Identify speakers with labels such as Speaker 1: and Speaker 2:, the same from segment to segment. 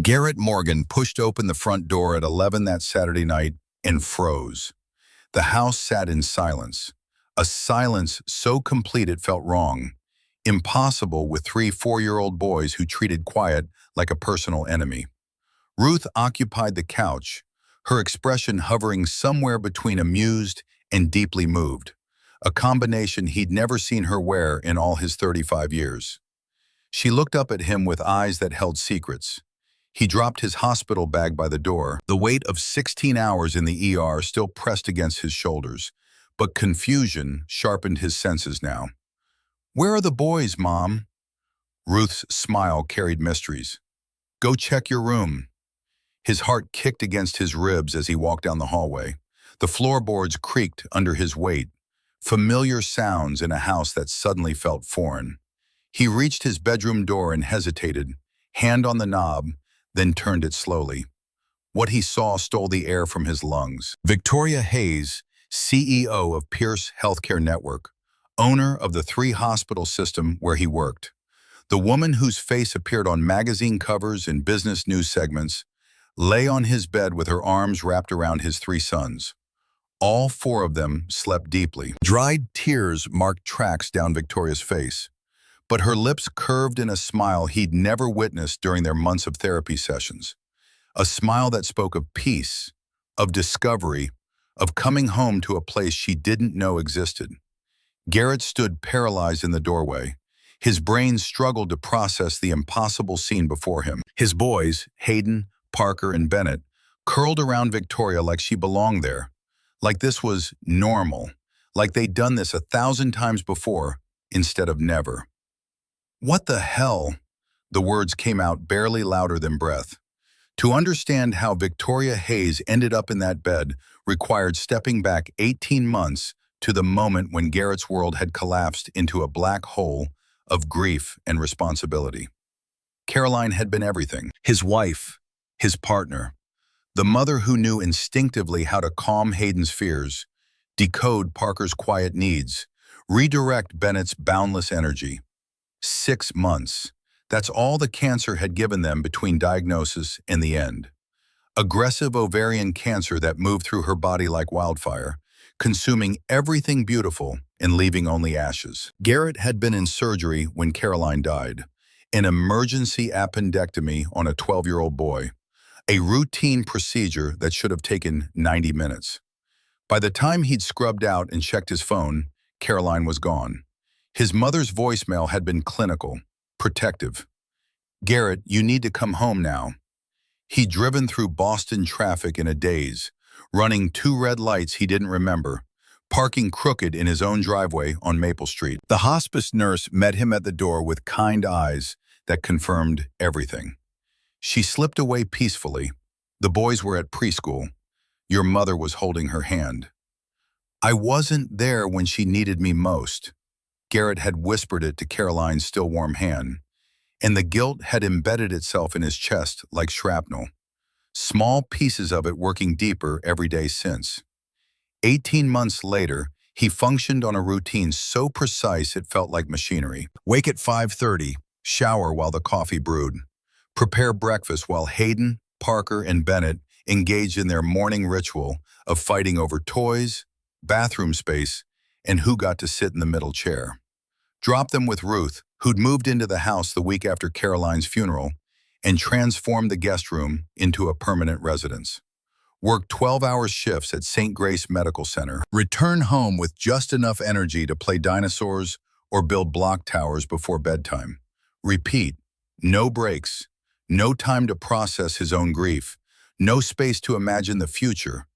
Speaker 1: Garrett Morgan pushed open the front door at 11 that Saturday night and froze. The house sat in silence, a silence so complete it felt wrong, impossible with three 4-year-old boys who treated quiet like a personal enemy. Ruth occupied the couch, her expression hovering somewhere between amused and deeply moved, a combination he'd never seen her wear in all his 35 years. She looked up at him with eyes that held secrets. He dropped his hospital bag by the door, the weight of 16 hours in the ER still pressed against his shoulders, but confusion sharpened his senses now. "Where are the boys, Mom?" Ruth's smile carried mysteries. "Go check your room." His heart kicked against his ribs as he walked down the hallway. The floorboards creaked under his weight, familiar sounds in a house that suddenly felt foreign. He reached his bedroom door and hesitated, hand on the knob, then turned it slowly. What he saw stole the air from his lungs. Victoria Hayes, CEO of Pierce Healthcare Network, owner of the 3-hospital system where he worked. The woman whose face appeared on magazine covers and business news segments, lay on his bed with her arms wrapped around his 3 sons. All 4 of them slept deeply. Dried tears marked tracks down Victoria's face, but her lips curved in a smile he'd never witnessed during their months of therapy sessions. A smile that spoke of peace, of discovery, of coming home to a place she didn't know existed. Garrett stood paralyzed in the doorway. His brain struggled to process the impossible scene before him. His boys, Hayden, Parker, and Bennett, curled around Victoria like she belonged there, like this was normal, like they'd done this 1,000 times before instead of never. "What the hell?" The words came out barely louder than breath. To understand how Victoria Hayes ended up in that bed required stepping back 18 months to the moment when Garrett's world had collapsed into a black hole of grief and responsibility. Caroline had been everything. His wife, his partner, the mother who knew instinctively how to calm Hayden's fears, decode Parker's quiet needs, redirect Bennett's boundless energy. 6 months. That's all the cancer had given them between diagnosis and the end. Aggressive ovarian cancer that moved through her body like wildfire, consuming everything beautiful and leaving only ashes. Garrett had been in surgery when Caroline died, an emergency appendectomy on a 12-year-old boy, a routine procedure that should have taken 90 minutes. By the time he'd scrubbed out and checked his phone, Caroline was gone. His mother's voicemail had been clinical, protective. "Garrett, you need to come home now." He'd driven through Boston traffic in a daze, running 2 red lights he didn't remember, parking crooked in his own driveway on Maple Street. The hospice nurse met him at the door with kind eyes that confirmed everything. She slipped away peacefully. The boys were at preschool. Your mother was holding her hand. "I wasn't there when she needed me most." Garrett had whispered it to Caroline's still warm hand, and the guilt had embedded itself in his chest like shrapnel, small pieces of it working deeper every day since. 18 months later, he functioned on a routine so precise it felt like machinery. Wake at 5:30, shower while the coffee brewed, prepare breakfast while Hayden, Parker, and Bennett engaged in their morning ritual of fighting over toys, bathroom space, and who got to sit in the middle chair. Drop them with Ruth, who'd moved into the house the week after Caroline's funeral, and transformed the guest room into a permanent residence. Work 12-hour shifts at St. Grace Medical Center. Return home with just enough energy to play dinosaurs or build block towers before bedtime. Repeat. No breaks. No time to process his own grief. No space to imagine the future.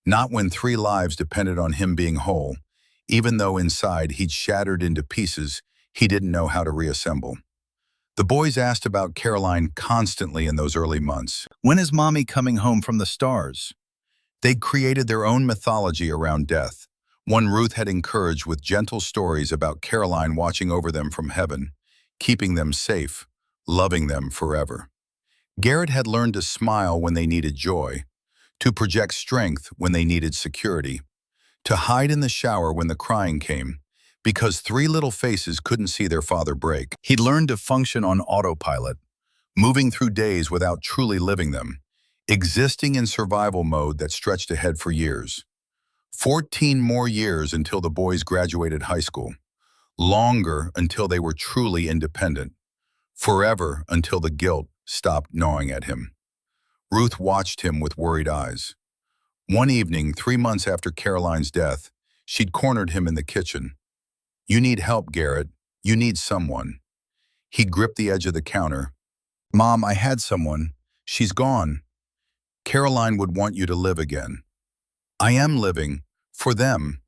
Speaker 1: Not when 3 lives depended on him being whole, even though inside he'd shattered into pieces he didn't know how to reassemble. The boys asked about Caroline constantly in those early months. "When is Mommy coming home from the stars?" They'd created their own mythology around death, one Ruth had encouraged with gentle stories about Caroline watching over them from heaven, keeping them safe, loving them forever. Garrett had learned to smile when they needed joy, to project strength when they needed security, to hide in the shower when the crying came, because 3 little faces couldn't see their father break. He'd learned to function on autopilot, moving through days without truly living them, existing in survival mode that stretched ahead for years. 14 more years until the boys graduated high school, longer until they were truly independent, forever until the guilt stopped gnawing at him. Ruth watched him with worried eyes. One evening, 3 months after Caroline's death, she'd cornered him in the kitchen. "You need help, Garrett. You need someone." He gripped the edge of the counter. "Mom, I had someone. She's gone. Caroline would want you to live again." "I am living. For them."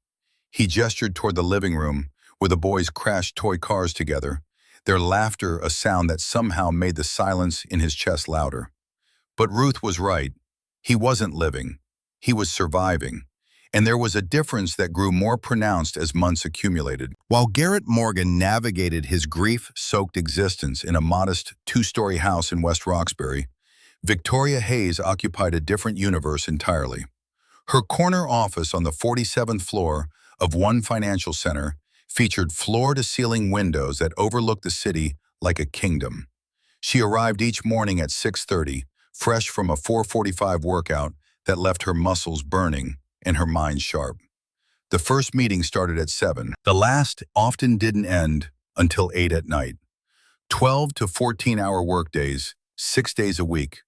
Speaker 1: He gestured toward the living room, where the boys crashed toy cars together, their laughter a sound that somehow made the silence in his chest louder. But Ruth was right. He wasn't living. He was surviving. And there was a difference that grew more pronounced as months accumulated. While Garrett Morgan navigated his grief-soaked existence in a modest two-story house in West Roxbury, Victoria Hayes occupied a different universe entirely. Her corner office on the 47th floor of one financial center featured floor-to-ceiling windows that overlooked the city like a kingdom. She arrived each morning at 6:30, fresh from a 4:45 workout that left her muscles burning and her mind sharp. The first meeting started at 7. The last often didn't end until 8 at night. 12 to 14-hour workdays, 6 days a week.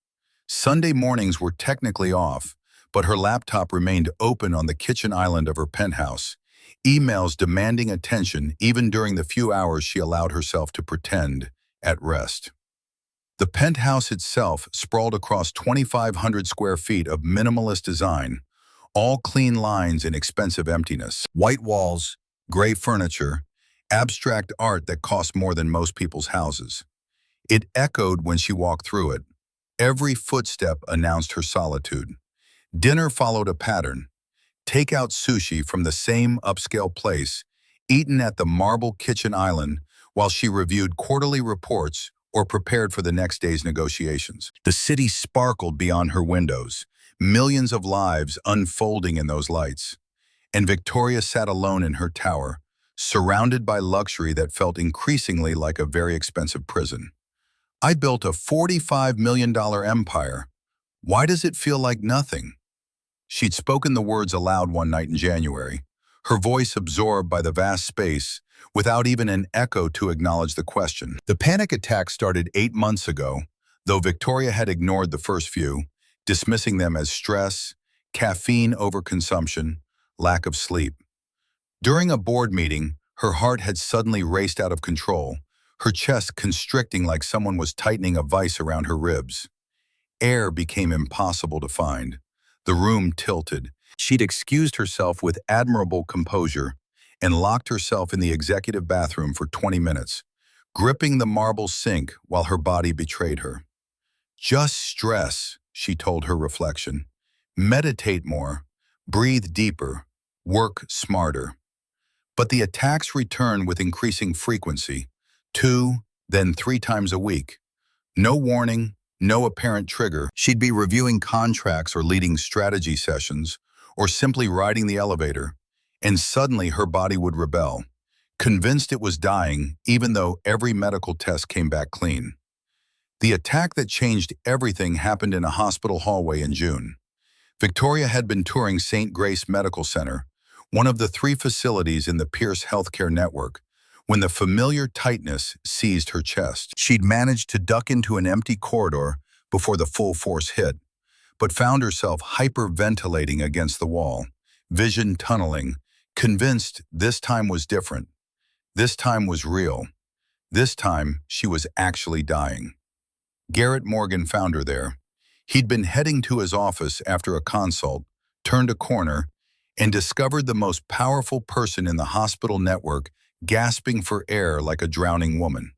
Speaker 1: Sunday mornings were technically off, but her laptop remained open on the kitchen island of her penthouse, emails demanding attention even during the few hours she allowed herself to pretend at rest. The penthouse itself sprawled across 2,500 square feet of minimalist design, all clean lines and expensive emptiness. White walls, gray furniture, abstract art that cost more than most people's houses. It echoed when she walked through it. Every footstep announced her solitude. Dinner followed a pattern. Takeout sushi from the same upscale place, eaten at the marble kitchen island while she reviewed quarterly reports or prepared for the next day's negotiations. The city sparkled beyond her windows, millions of lives unfolding in those lights. And Victoria sat alone in her tower, surrounded by luxury that felt increasingly like a very expensive prison. "I built a $45 million empire. Why does it feel like nothing?" She'd spoken the words aloud one night in January, her voice absorbed by the vast space, without even an echo to acknowledge the question. The panic attack started 8 months ago, though Victoria had ignored the first few, dismissing them as stress, caffeine overconsumption, lack of sleep. During a board meeting, her heart had suddenly raced out of control, her chest constricting like someone was tightening a vice around her ribs. Air became impossible to find. The room tilted. She'd excused herself with admirable composure and locked herself in the executive bathroom for 20 minutes, gripping the marble sink while her body betrayed her. "Just stress," she told her reflection. "Meditate more, breathe deeper, work smarter." But the attacks returned with increasing frequency, 2, then 3 times a week. No warning, no apparent trigger. She'd be reviewing contracts or leading strategy sessions, or simply riding the elevator, and suddenly her body would rebel, convinced it was dying even though every medical test came back clean. The attack that changed everything happened in a hospital hallway in June. Victoria had been touring St. Grace Medical Center, one of the 3 facilities in the Pierce Healthcare Network, when the familiar tightness seized her chest. She'd managed to duck into an empty corridor before the full force hit, but found herself hyperventilating against the wall, vision tunneling, convinced this time was different. This time was real. This time she was actually dying. Garrett Morgan found her there. He'd been heading to his office after a consult, turned a corner, and discovered the most powerful person in the hospital network gasping for air like a drowning woman.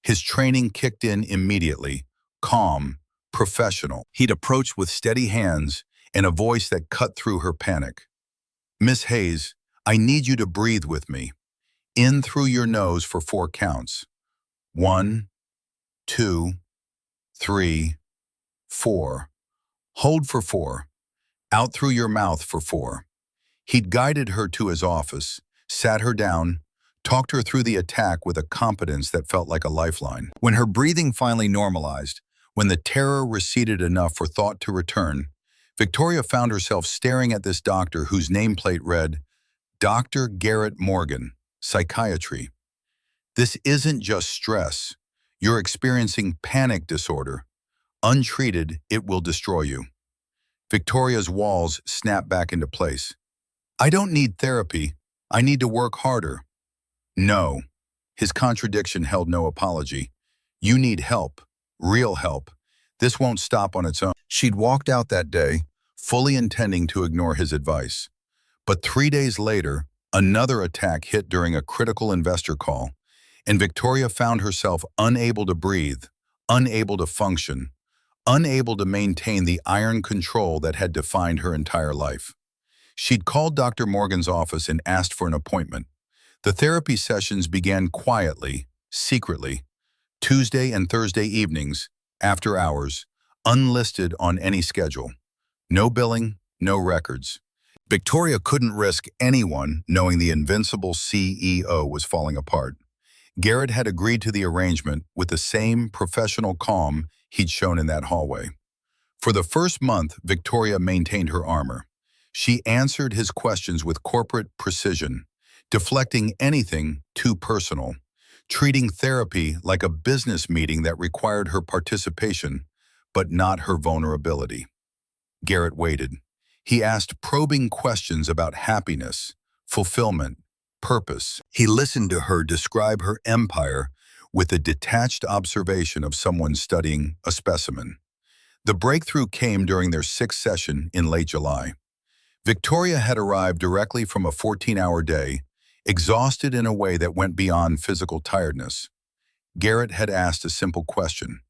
Speaker 1: His training kicked in immediately, calm, professional. He'd approach with steady hands and a voice that cut through her panic. "Miss Hayes, I need you to breathe with me. In through your nose for 4 counts. 1, 2, 3, 4. Hold for 4. Out through your mouth for 4. He'd guided her to his office, sat her down, talked her through the attack with a competence that felt like a lifeline. When her breathing finally normalized, When the terror receded enough for thought to return, Victoria found herself staring at this doctor whose nameplate read, Dr. Garrett Morgan, Psychiatry. This isn't just stress. You're experiencing panic disorder. Untreated, it will destroy you. Victoria's walls snapped back into place. I don't need therapy. I need to work harder. No. His contradiction held no apology. You need help. Real help. This won't stop on its own. She'd walked out that day, fully intending to ignore his advice. But 3 days later, another attack hit during a critical investor call, and Victoria found herself unable to breathe, unable to function, unable to maintain the iron control that had defined her entire life. She'd called Dr. Morgan's office and asked for an appointment. The therapy sessions began quietly, secretly, Tuesday and Thursday evenings, after hours, unlisted on any schedule. No billing, no records. Victoria couldn't risk anyone knowing the invincible CEO was falling apart. Garrett had agreed to the arrangement with the same professional calm he'd shown in that hallway. For the first month, Victoria maintained her armor. She answered his questions with corporate precision, deflecting anything too personal, treating therapy like a business meeting that required her participation, but not her vulnerability. Garrett waited. He asked probing questions about happiness, fulfillment, purpose. He listened to her describe her empire with a detached observation of someone studying a specimen. The breakthrough came during their 6th session in late July. Victoria had arrived directly from a 14-hour day, exhausted in a way that went beyond physical tiredness. Garrett had asked a simple question.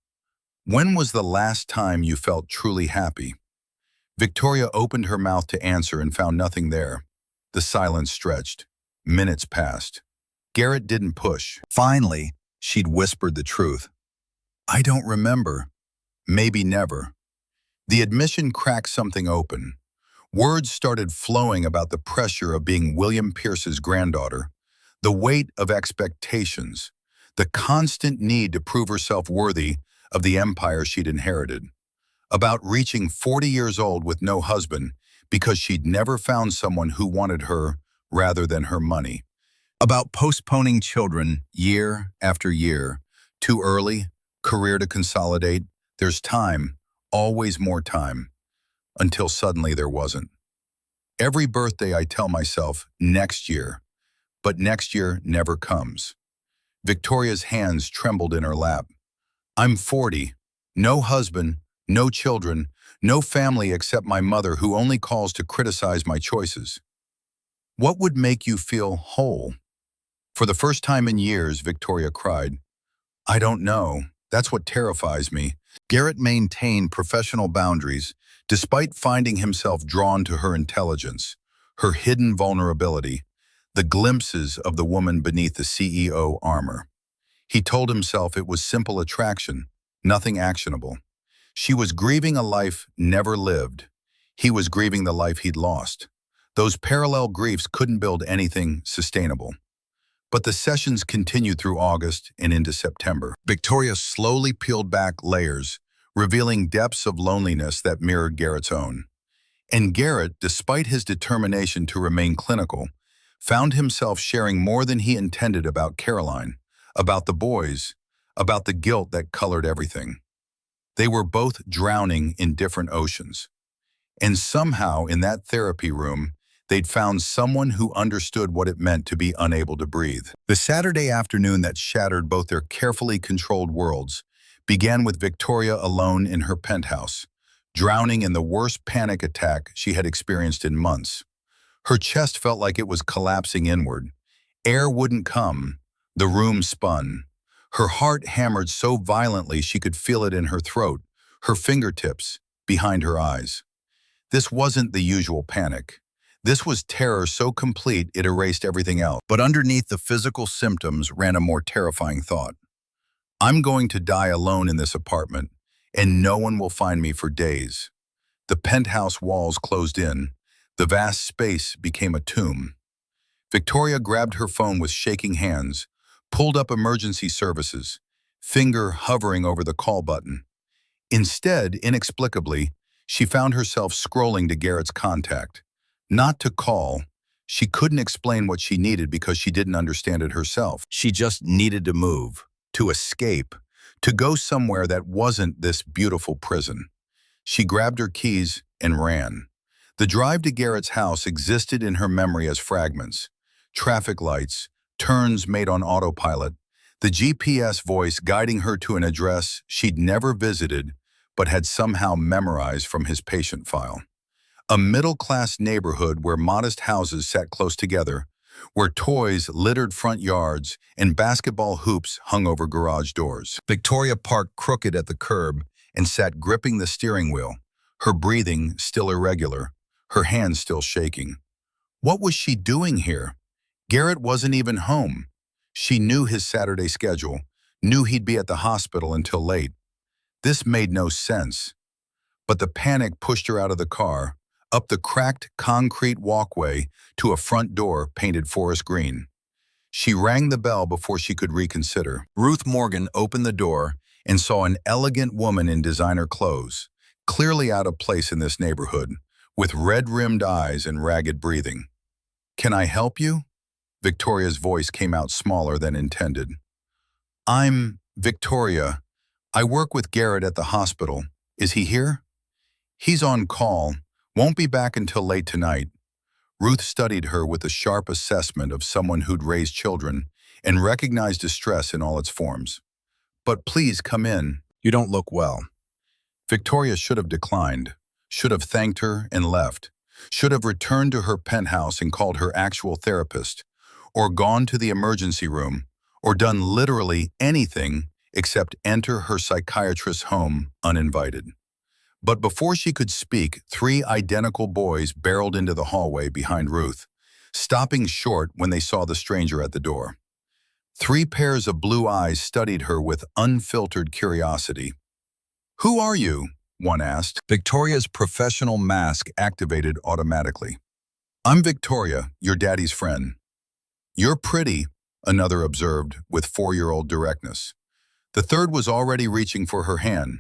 Speaker 1: When was the last time you felt truly happy? Victoria opened her mouth to answer and found nothing there. The silence stretched. Minutes passed. Garrett didn't push. Finally, she'd whispered the truth. I don't remember. Maybe never. The admission cracked something open. Words started flowing about the pressure of being William Pierce's granddaughter, the weight of expectations, the constant need to prove herself worthy of the empire she'd inherited, about reaching 40 years old with no husband because she'd never found someone who wanted her rather than her money, about postponing children year after year, too early, career to consolidate, there's time, always more time, until suddenly there wasn't. Every birthday I tell myself, next year, but next year never comes. Victoria's hands trembled in her lap. I'm 40, no husband, no children, no family except my mother who only calls to criticize my choices. What would make you feel whole? For the first time in years, Victoria cried. I don't know. That's what terrifies me. Garrett maintained professional boundaries, despite finding himself drawn to her intelligence, her hidden vulnerability, the glimpses of the woman beneath the CEO armor. He told himself it was simple attraction, nothing actionable. She was grieving a life never lived. He was grieving the life he'd lost. Those parallel griefs couldn't build anything sustainable. But the sessions continued through August and into September. Victoria slowly peeled back layers, revealing depths of loneliness that mirrored Garrett's own. And Garrett, despite his determination to remain clinical, found himself sharing more than he intended about Caroline, about the boys, about the guilt that colored everything. They were both drowning in different oceans. And somehow, in that therapy room, they'd found someone who understood what it meant to be unable to breathe. The Saturday afternoon that shattered both their carefully controlled worlds began with Victoria alone in her penthouse, drowning in the worst panic attack she had experienced in months. Her chest felt like it was collapsing inward. Air wouldn't come. The room spun. Her heart hammered so violently she could feel it in her throat, her fingertips, behind her eyes. This wasn't the usual panic. This was terror so complete it erased everything else. But underneath the physical symptoms ran a more terrifying thought. I'm going to die alone in this apartment, and no one will find me for days. The penthouse walls closed in. The vast space became a tomb. Victoria grabbed her phone with shaking hands, pulled up emergency services, finger hovering over the call button. Instead, inexplicably, she found herself scrolling to Garrett's contact. Not to call. She couldn't explain what she needed because she didn't understand it herself. She just needed to move, to escape, to go somewhere that wasn't this beautiful prison. She grabbed her keys and ran. The drive to Garrett's house existed in her memory as fragments. Traffic lights, turns made on autopilot, the GPS voice guiding her to an address she'd never visited but had somehow memorized from his patient file. A middle-class neighborhood where modest houses sat close together, where toys littered front yards and basketball hoops hung over garage doors. Victoria parked crooked at the curb and sat gripping the steering wheel, her breathing still irregular, her hands still shaking. What was she doing here? Garrett wasn't even home. She knew his Saturday schedule, knew he'd be at the hospital until late. This made no sense. But the panic pushed her out of the car, up the cracked concrete walkway to a front door painted forest green. She rang the bell before she could reconsider. Ruth Morgan opened the door and saw an elegant woman in designer clothes, clearly out of place in this neighborhood, with red-rimmed eyes and ragged breathing. "Can I help you?" Victoria's voice came out smaller than intended. "I'm Victoria. I work with Garrett at the hospital. Is he here?" "He's on call. Won't be back until late tonight." Ruth studied her with a sharp assessment of someone who'd raised children and recognized distress in all its forms. "But please come in. You don't look well." Victoria should have declined, should have thanked her and left, should have returned to her penthouse and called her actual therapist, or gone to the emergency room, or done literally anything except enter her psychiatrist's home uninvited. But before she could speak, 3 identical boys barreled into the hallway behind Ruth, stopping short when they saw the stranger at the door. 3 pairs of blue eyes studied her with unfiltered curiosity. "Who are you?" one asked. Victoria's professional mask activated automatically. "I'm Victoria, your daddy's friend." "You're pretty," another observed with 4-year-old directness. The third was already reaching for her hand.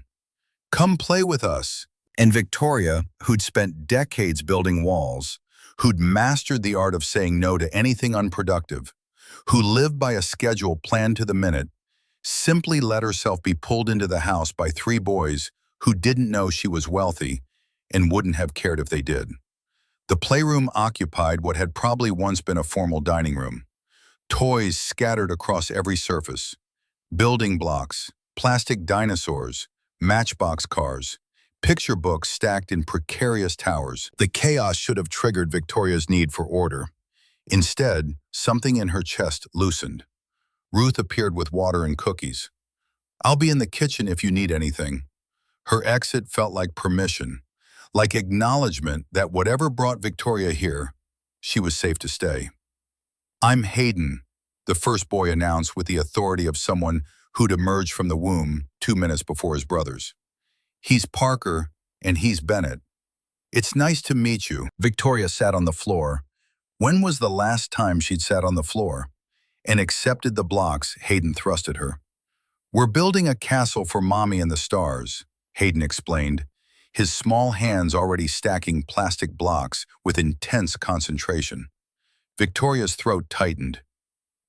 Speaker 1: "Come play with us." And Victoria, who'd spent decades building walls, who'd mastered the art of saying no to anything unproductive, who lived by a schedule planned to the minute, simply let herself be pulled into the house by 3 boys who didn't know she was wealthy and wouldn't have cared if they did. The playroom occupied what had probably once been a formal dining room. Toys scattered across every surface. Building blocks, plastic dinosaurs, matchbox cars, picture books stacked in precarious towers. The chaos should have triggered Victoria's need for order. Instead, something in her chest loosened. Ruth appeared with water and cookies. "I'll be in the kitchen if you need anything." Her exit felt like permission, like acknowledgement that whatever brought Victoria here, she was safe to stay. "I'm Hayden," the first boy announced with the authority of someone who'd emerged from the womb 2 minutes before his brothers. "He's Parker, and he's Bennett. It's nice to meet you." Victoria sat on the floor. When was the last time she'd sat on the floor? And accepted the blocks Hayden thrust at her. "We're building a castle for Mommy and the stars," Hayden explained, his small hands already stacking plastic blocks with intense concentration. Victoria's throat tightened.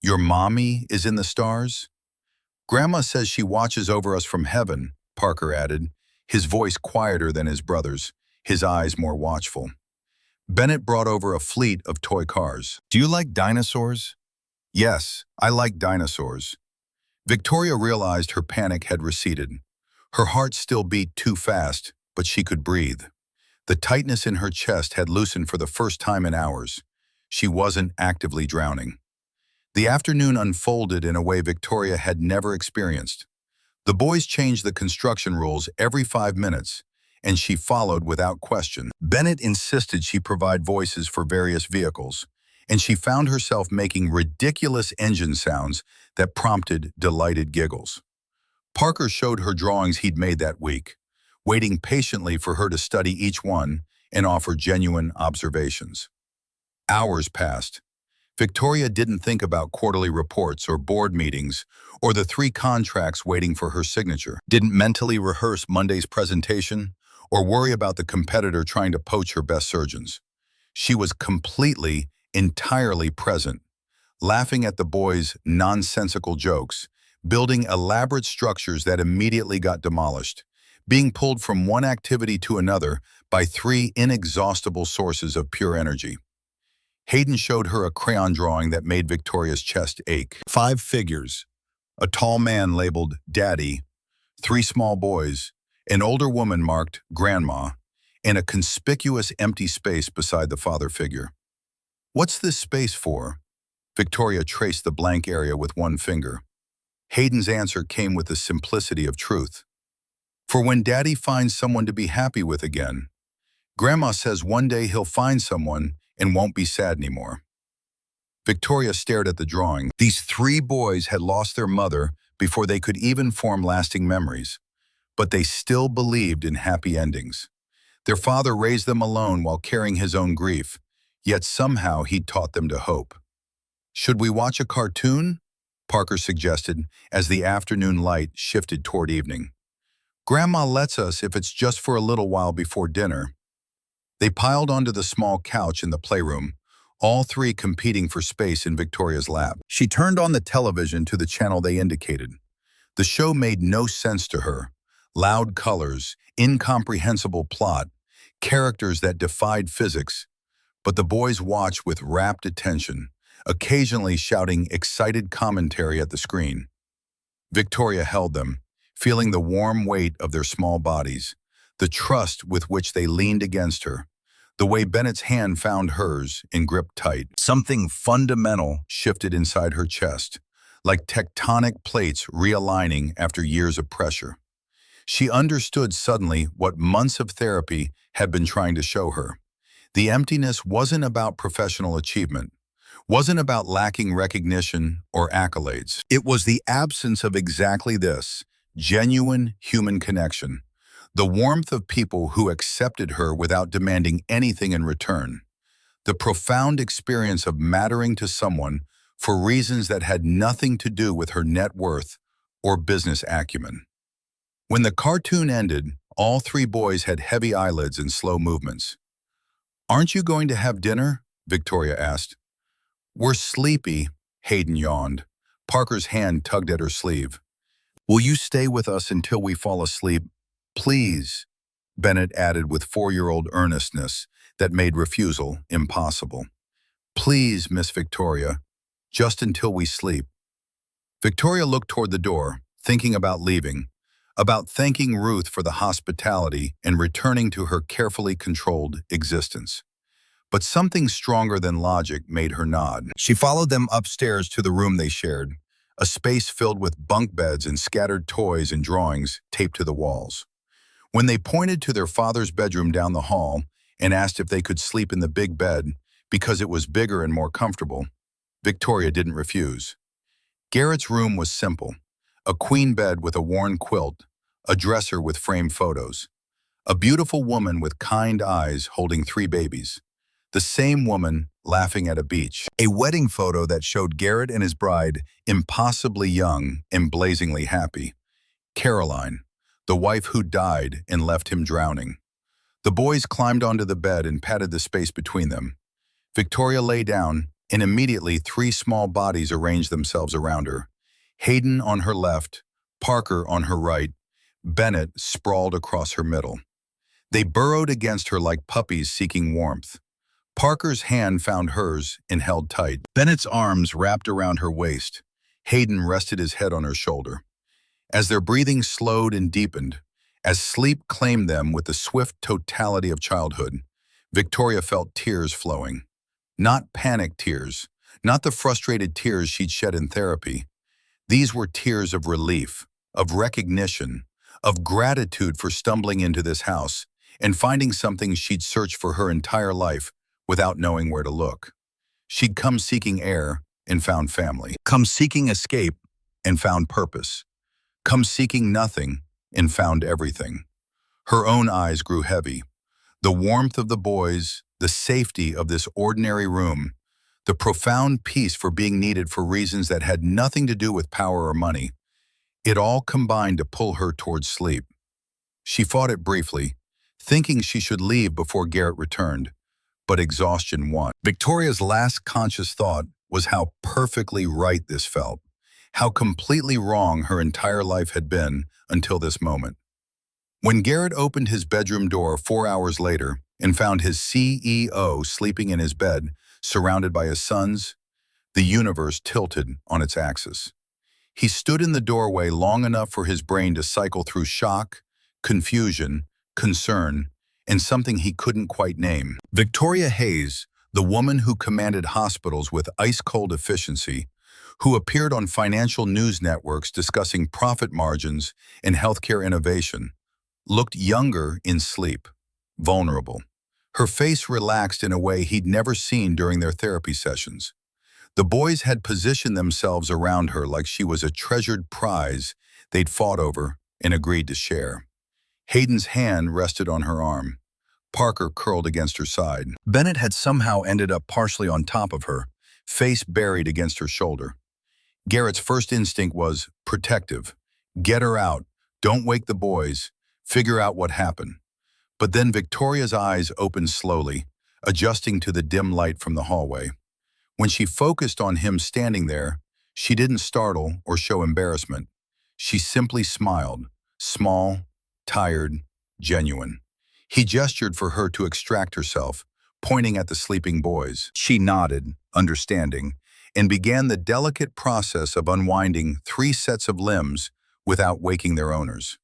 Speaker 1: "Your mommy is in the stars?" "Grandma says she watches over us from heaven," Parker added, his voice quieter than his brother's, his eyes more watchful. Bennett brought over a fleet of toy cars. "Do you like dinosaurs?" "Yes, I like dinosaurs." Victoria realized her panic had receded. Her heart still beat too fast, but she could breathe. The tightness in her chest had loosened for the first time in hours. She wasn't actively drowning. The afternoon unfolded in a way Victoria had never experienced. The boys changed the construction rules every 5 minutes, and she followed without question. Bennett insisted she provide voices for various vehicles, and she found herself making ridiculous engine sounds that prompted delighted giggles. Parker showed her drawings he'd made that week, waiting patiently for her to study each one and offer genuine observations. Hours passed. Victoria didn't think about quarterly reports or board meetings or the 3 contracts waiting for her signature. Didn't mentally rehearse Monday's presentation or worry about the competitor trying to poach her best surgeons. She was completely, entirely present, laughing at the boys' nonsensical jokes, building elaborate structures that immediately got demolished, being pulled from one activity to another by 3 inexhaustible sources of pure energy. Hayden showed her a crayon drawing that made Victoria's chest ache. 5 figures, a tall man labeled Daddy, 3 small boys, an older woman marked Grandma, and a conspicuous empty space beside the father figure. "What's this space for?" Victoria traced the blank area with one finger. Hayden's answer came with the simplicity of truth. "For when Daddy finds someone to be happy with again. Grandma says one day he'll find someone and won't be sad anymore." Victoria stared at the drawing. These 3 boys had lost their mother before they could even form lasting memories, but they still believed in happy endings. Their father raised them alone while carrying his own grief, yet somehow he'd taught them to hope. "Should we watch a cartoon?" Parker suggested as the afternoon light shifted toward evening. "Grandma lets us if it's just for a little while before dinner." They piled onto the small couch in the playroom, all 3 competing for space in Victoria's lap. She turned on the television to the channel they indicated. The show made no sense to her. Loud colors, incomprehensible plot, characters that defied physics. But the boys watched with rapt attention, occasionally shouting excited commentary at the screen. Victoria held them, feeling the warm weight of their small bodies, the trust with which they leaned against her, the way Bennett's hand found hers and gripped tight. Something fundamental shifted inside her chest, like tectonic plates realigning after years of pressure. She understood suddenly what months of therapy had been trying to show her. The emptiness wasn't about professional achievement, wasn't about lacking recognition or accolades. It was the absence of exactly this, genuine human connection. The warmth of people who accepted her without demanding anything in return. The profound experience of mattering to someone for reasons that had nothing to do with her net worth or business acumen. When the cartoon ended, all 3 boys had heavy eyelids and slow movements. "Aren't you going to have dinner?" Victoria asked. "We're sleepy," Hayden yawned. Parker's hand tugged at her sleeve. "Will you stay with us until we fall asleep? Please," Bennett added with 4-year-old earnestness that made refusal impossible. "Please, Miss Victoria, just until we sleep." Victoria looked toward the door, thinking about leaving, about thanking Ruth for the hospitality and returning to her carefully controlled existence. But something stronger than logic made her nod. She followed them upstairs to the room they shared, a space filled with bunk beds and scattered toys and drawings taped to the walls. When they pointed to their father's bedroom down the hall and asked if they could sleep in the big bed because it was bigger and more comfortable, Victoria didn't refuse. Garrett's room was simple: a queen bed with a worn quilt, a dresser with framed photos, a beautiful woman with kind eyes holding 3 babies, the same woman laughing at a beach, a wedding photo that showed Garrett and his bride impossibly young and blazingly happy, Caroline, the wife who died and left him drowning. The boys climbed onto the bed and patted the space between them. Victoria lay down, and immediately 3 small bodies arranged themselves around her. Hayden on her left, Parker on her right, Bennett sprawled across her middle. They burrowed against her like puppies seeking warmth. Parker's hand found hers and held tight. Bennett's arms wrapped around her waist. Hayden rested his head on her shoulder. As their breathing slowed and deepened, as sleep claimed them with the swift totality of childhood, Victoria felt tears flowing. Not panic tears, not the frustrated tears she'd shed in therapy. These were tears of relief, of recognition, of gratitude for stumbling into this house and finding something she'd searched for her entire life without knowing where to look. She'd come seeking air and found family. Come seeking escape and found purpose. Come seeking nothing and found everything. Her own eyes grew heavy. The warmth of the boys, the safety of this ordinary room, the profound peace for being needed for reasons that had nothing to do with power or money. It all combined to pull her towards sleep. She fought it briefly, thinking she should leave before Garrett returned, but exhaustion won. Victoria's last conscious thought was how perfectly right this felt, how completely wrong her entire life had been until this moment. When Garrett opened his bedroom door 4 hours later and found his CEO sleeping in his bed, surrounded by his sons, the universe tilted on its axis. He stood in the doorway long enough for his brain to cycle through shock, confusion, concern, and something he couldn't quite name. Victoria Hayes, the woman who commanded hospitals with ice-cold efficiency, who appeared on financial news networks discussing profit margins and healthcare innovation, looked younger in sleep, vulnerable. Her face relaxed in a way he'd never seen during their therapy sessions. The boys had positioned themselves around her like she was a treasured prize they'd fought over and agreed to share. Hayden's hand rested on her arm. Parker curled against her side. Bennett had somehow ended up partially on top of her, face buried against her shoulder. Garrett's first instinct was protective. Get her out. Don't wake the boys. Figure out what happened. But then Victoria's eyes opened slowly, adjusting to the dim light from the hallway. When she focused on him standing there, she didn't startle or show embarrassment. She simply smiled, small, tired, genuine. He gestured for her to extract herself, pointing at the sleeping boys. She nodded, understanding, and began the delicate process of unwinding 3 sets of limbs without waking their owners.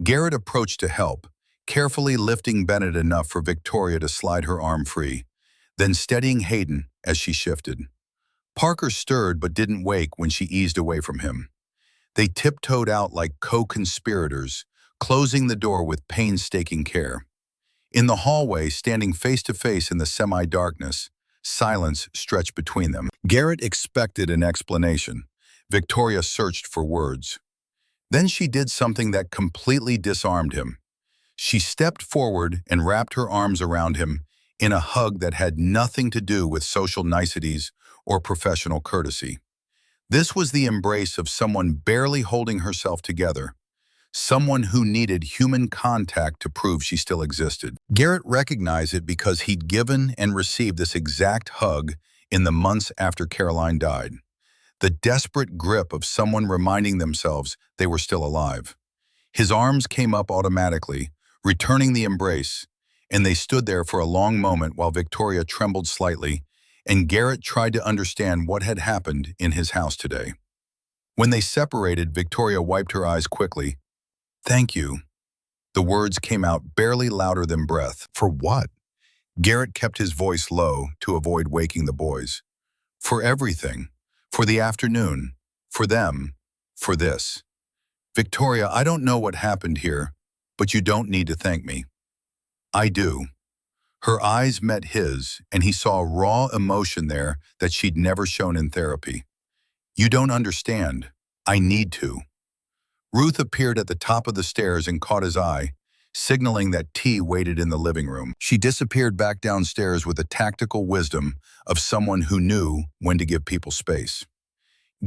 Speaker 1: Garrett approached to help, carefully lifting Bennett enough for Victoria to slide her arm free, then steadying Hayden as she shifted. Parker stirred but didn't wake when she eased away from him. They tiptoed out like co-conspirators, closing the door with painstaking care. In the hallway, standing face to face in the semi-darkness, silence stretched between them. Garrett expected an explanation. Victoria searched for words. Then she did something that completely disarmed him. She stepped forward and wrapped her arms around him in a hug that had nothing to do with social niceties or professional courtesy. This was the embrace of someone barely holding herself together, someone who needed human contact to prove she still existed. Garrett recognized it because he'd given and received this exact hug in the months after Caroline died. The desperate grip of someone reminding themselves they were still alive. His arms came up automatically, returning the embrace, and they stood there for a long moment while Victoria trembled slightly, and Garrett tried to understand what had happened in his house today. When they separated, Victoria wiped her eyes quickly. "Thank you." The words came out barely louder than breath. "For what?" Garrett kept his voice low to avoid waking the boys. "For everything. For the afternoon. For them. For this. Victoria, I don't know what happened here, but you don't need to thank me." "I do." Her eyes met his, and he saw raw emotion there that she'd never shown in therapy. "You don't understand. I need to." Ruth appeared at the top of the stairs and caught his eye, signaling that tea waited in the living room. She disappeared back downstairs with the tactical wisdom of someone who knew when to give people space.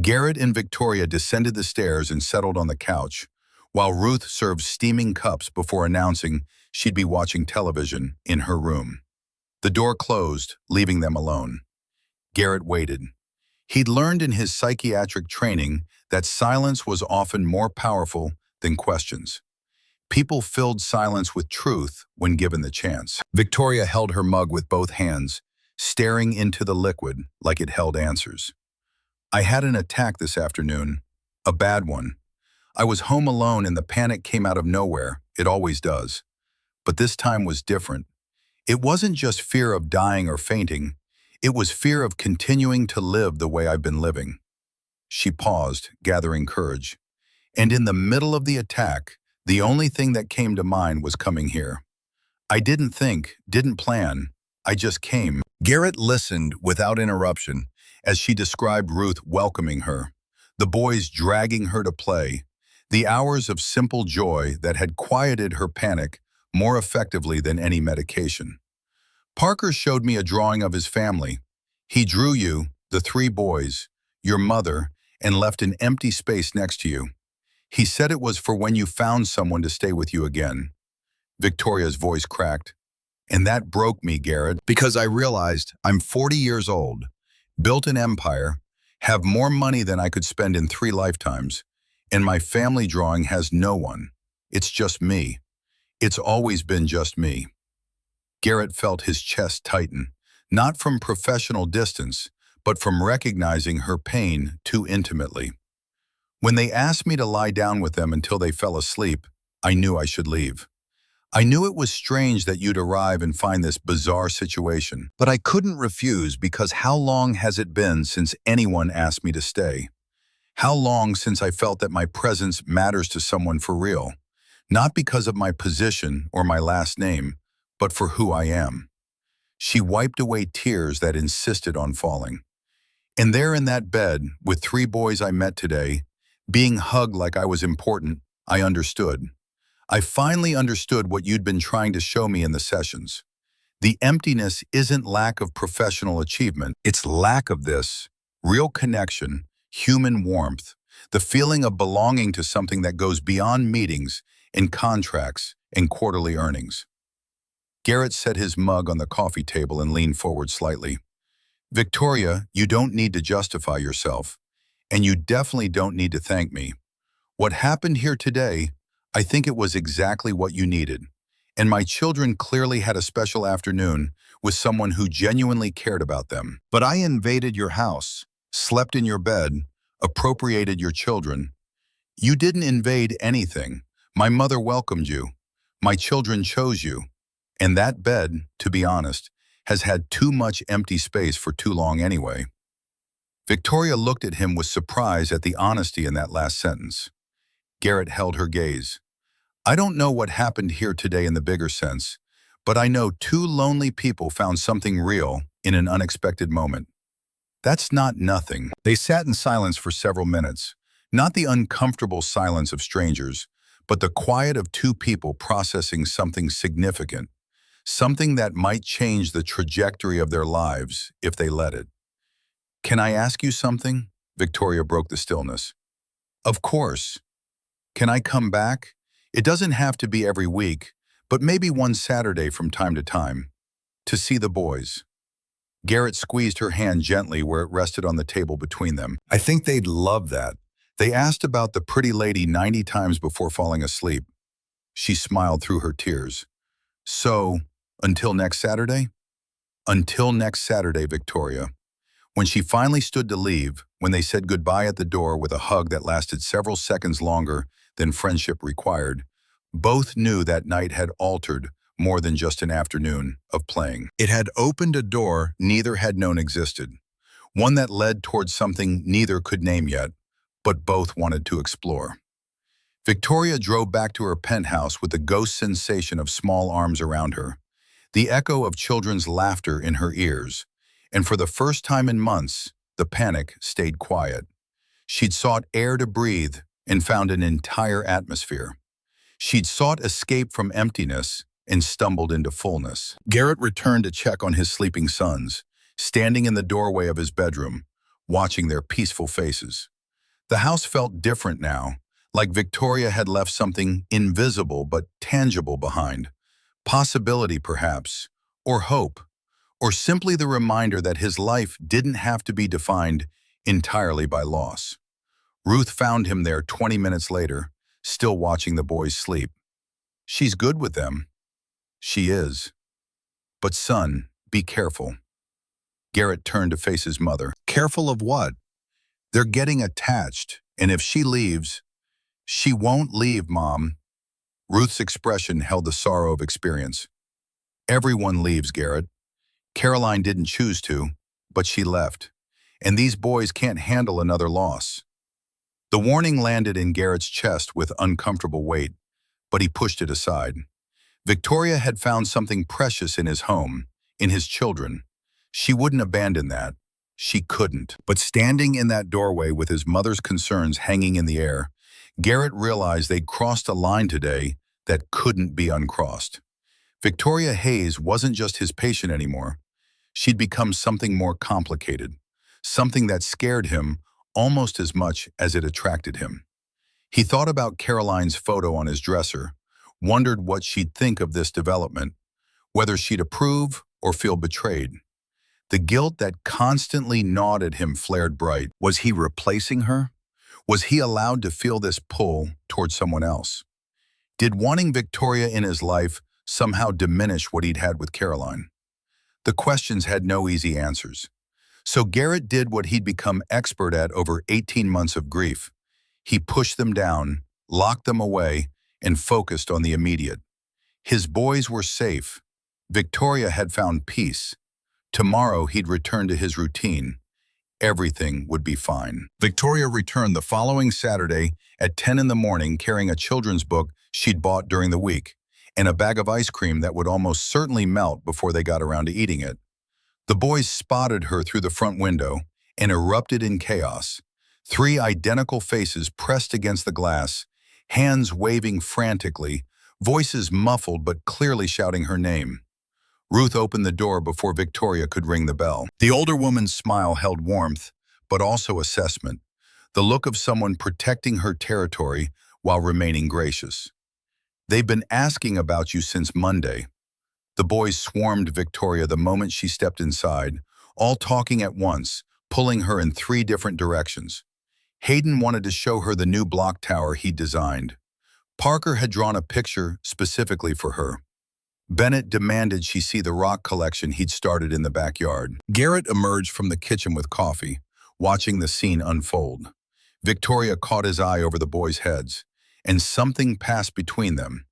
Speaker 1: Garrett and Victoria descended the stairs and settled on the couch, while Ruth served steaming cups before announcing she'd be watching television in her room. The door closed, leaving them alone. Garrett waited. He'd learned in his psychiatric training that silence was often more powerful than questions. People filled silence with truth when given the chance. Victoria held her mug with both hands, staring into the liquid like it held answers. "I had an attack this afternoon, a bad one. I was home alone and the panic came out of nowhere, it always does. But this time was different. It wasn't just fear of dying or fainting, it was fear of continuing to live the way I've been living." She paused, gathering courage. "And in the middle of the attack, the only thing that came to mind was coming here. I didn't think, didn't plan, I just came." Garrett listened without interruption as she described Ruth welcoming her, the boys dragging her to play, the hours of simple joy that had quieted her panic more effectively than any medication. "Parker showed me a drawing of his family. He drew you, the three boys, your mother, and left an empty space next to you. He said it was for when you found someone to stay with you again. Victoria's voice cracked. And that broke me, Garrett, because I realized I'm 40 years old, built an empire, have more money than I could spend in 3 lifetimes, and my family drawing has no one. It's just me. It's always been just me. Garrett felt his chest tighten, not from professional distance, but from recognizing her pain too intimately. When they asked me to lie down with them until they fell asleep, I knew I should leave. I knew it was strange that you'd arrive and find this bizarre situation, but I couldn't refuse because how long has it been since anyone asked me to stay? How long since I felt that my presence matters to someone for real? Not because of my position or my last name, but for who I am. She wiped away tears that insisted on falling. And there in that bed, with 3 boys I met today, being hugged like I was important, I understood. I finally understood what you'd been trying to show me in the sessions. The emptiness isn't lack of professional achievement, it's lack of this real connection, human warmth, the feeling of belonging to something that goes beyond meetings and contracts and quarterly earnings. Garrett set his mug on the coffee table and leaned forward slightly. Victoria, you don't need to justify yourself, and you definitely don't need to thank me. What happened here today, I think it was exactly what you needed, and my children clearly had a special afternoon with someone who genuinely cared about them. But I invaded your house, slept in your bed, appropriated your children. You didn't invade anything. My mother welcomed you. My children chose you. And that bed, to be honest, has had too much empty space for too long anyway. Victoria looked at him with surprise at the honesty in that last sentence. Garrett held her gaze. I don't know what happened here today in the bigger sense, but I know 2 lonely people found something real in an unexpected moment. That's not nothing. They sat in silence for several minutes, not the uncomfortable silence of strangers, but the quiet of 2 people processing something significant, something that might change the trajectory of their lives if they let it. Can I ask you something? Victoria broke the stillness. Of course. Can I come back? It doesn't have to be every week, but maybe one Saturday from time to time, to see the boys. Garrett squeezed her hand gently where it rested on the table between them. I think they'd love that. They asked about the pretty lady 90 times before falling asleep. She smiled through her tears. So, until next Saturday? Until next Saturday, Victoria. When she finally stood to leave, when they said goodbye at the door with a hug that lasted several seconds longer than friendship required, both knew that night had altered more than just an afternoon of playing. It had opened a door neither had known existed, one that led towards something neither could name yet, but both wanted to explore. Victoria drove back to her penthouse with the ghost sensation of small arms around her, the echo of children's laughter in her ears, and for the first time in months, the panic stayed quiet. She'd sought air to breathe and found an entire atmosphere. She'd sought escape from emptiness and stumbled into fullness. Garrett returned to check on his sleeping sons, standing in the doorway of his bedroom, watching their peaceful faces. The house felt different now, like Victoria had left something invisible but tangible behind. Possibility, perhaps, or hope, or simply the reminder that his life didn't have to be defined entirely by loss. Ruth found him there 20 minutes later, still watching the boys sleep. She's good with them. She is. But son, be careful. Garrett turned to face his mother. Careful of what? They're getting attached, and if she leaves, she won't leave, Mom. Ruth's expression held the sorrow of experience. Everyone leaves, Garrett. Caroline didn't choose to, but she left, and these boys can't handle another loss. The warning landed in Garrett's chest with uncomfortable weight, but he pushed it aside. Victoria had found something precious in his home, in his children. She wouldn't abandon that. She couldn't. But standing in that doorway with his mother's concerns hanging in the air, Garrett realized they'd crossed a line today that couldn't be uncrossed. Victoria Hayes wasn't just his patient anymore. She'd become something more complicated, something that scared him almost as much as it attracted him. He thought about Caroline's photo on his dresser, wondered what she'd think of this development, whether she'd approve or feel betrayed. The guilt that constantly gnawed at him flared bright. Was he replacing her? Was he allowed to feel this pull toward someone else? Did wanting Victoria in his life somehow diminish what he'd had with Caroline? The questions had no easy answers. So Garrett did what he'd become expert at over 18 months of grief. He pushed them down, locked them away, and focused on the immediate. His boys were safe. Victoria had found peace. Tomorrow he'd return to his routine. Everything would be fine. Victoria returned the following Saturday at 10 in the morning carrying a children's book she'd bought during the week and a bag of ice cream that would almost certainly melt before they got around to eating it. The boys spotted her through the front window and erupted in chaos. 3 identical faces pressed against the glass, hands waving frantically, voices muffled but clearly shouting her name. Ruth opened the door before Victoria could ring the bell. The older woman's smile held warmth, but also assessment, the look of someone protecting her territory while remaining gracious. "They've been asking about you since Monday." The boys swarmed Victoria the moment she stepped inside, all talking at once, pulling her in 3 different directions. Hayden wanted to show her the new block tower he'd designed. Parker had drawn a picture specifically for her. Bennett demanded she see the rock collection he'd started in the backyard. Garrett emerged from the kitchen with coffee, watching the scene unfold. Victoria caught his eye over the boys' heads, and something passed between them.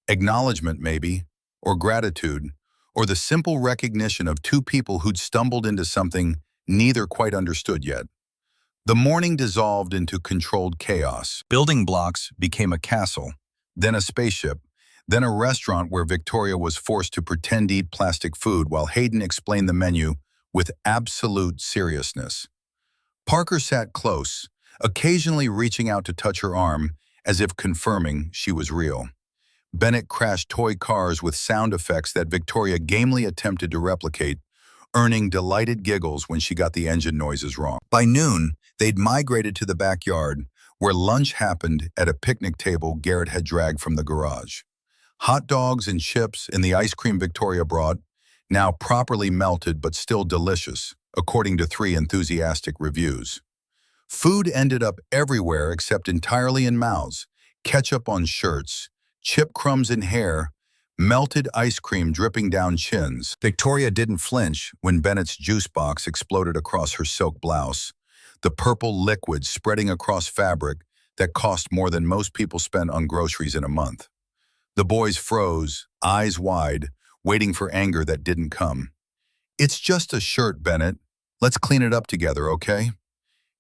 Speaker 1: Acknowledgement, maybe, or gratitude, or the simple recognition of 2 people who'd stumbled into something neither quite understood yet. The morning dissolved into controlled chaos. Building blocks became a castle, then a spaceship, then a restaurant where Victoria was forced to pretend to eat plastic food while Hayden explained the menu with absolute seriousness. Parker sat close, occasionally reaching out to touch her arm as if confirming she was real. Bennett crashed toy cars with sound effects that Victoria gamely attempted to replicate, earning delighted giggles when she got the engine noises wrong. By noon, they'd migrated to the backyard, where lunch happened at a picnic table Garrett had dragged from the garage. Hot dogs and chips and the ice cream Victoria brought, now properly melted but still delicious, according to 3 enthusiastic reviews. Food ended up everywhere except entirely in mouths, ketchup on shirts, chip crumbs in hair, melted ice cream dripping down chins. Victoria didn't flinch when Bennett's juice box exploded across her silk blouse, the purple liquid spreading across fabric that cost more than most people spend on groceries in a month. The boys froze, eyes wide, waiting for anger that didn't come. "It's just a shirt, Bennett. Let's clean it up together, okay?"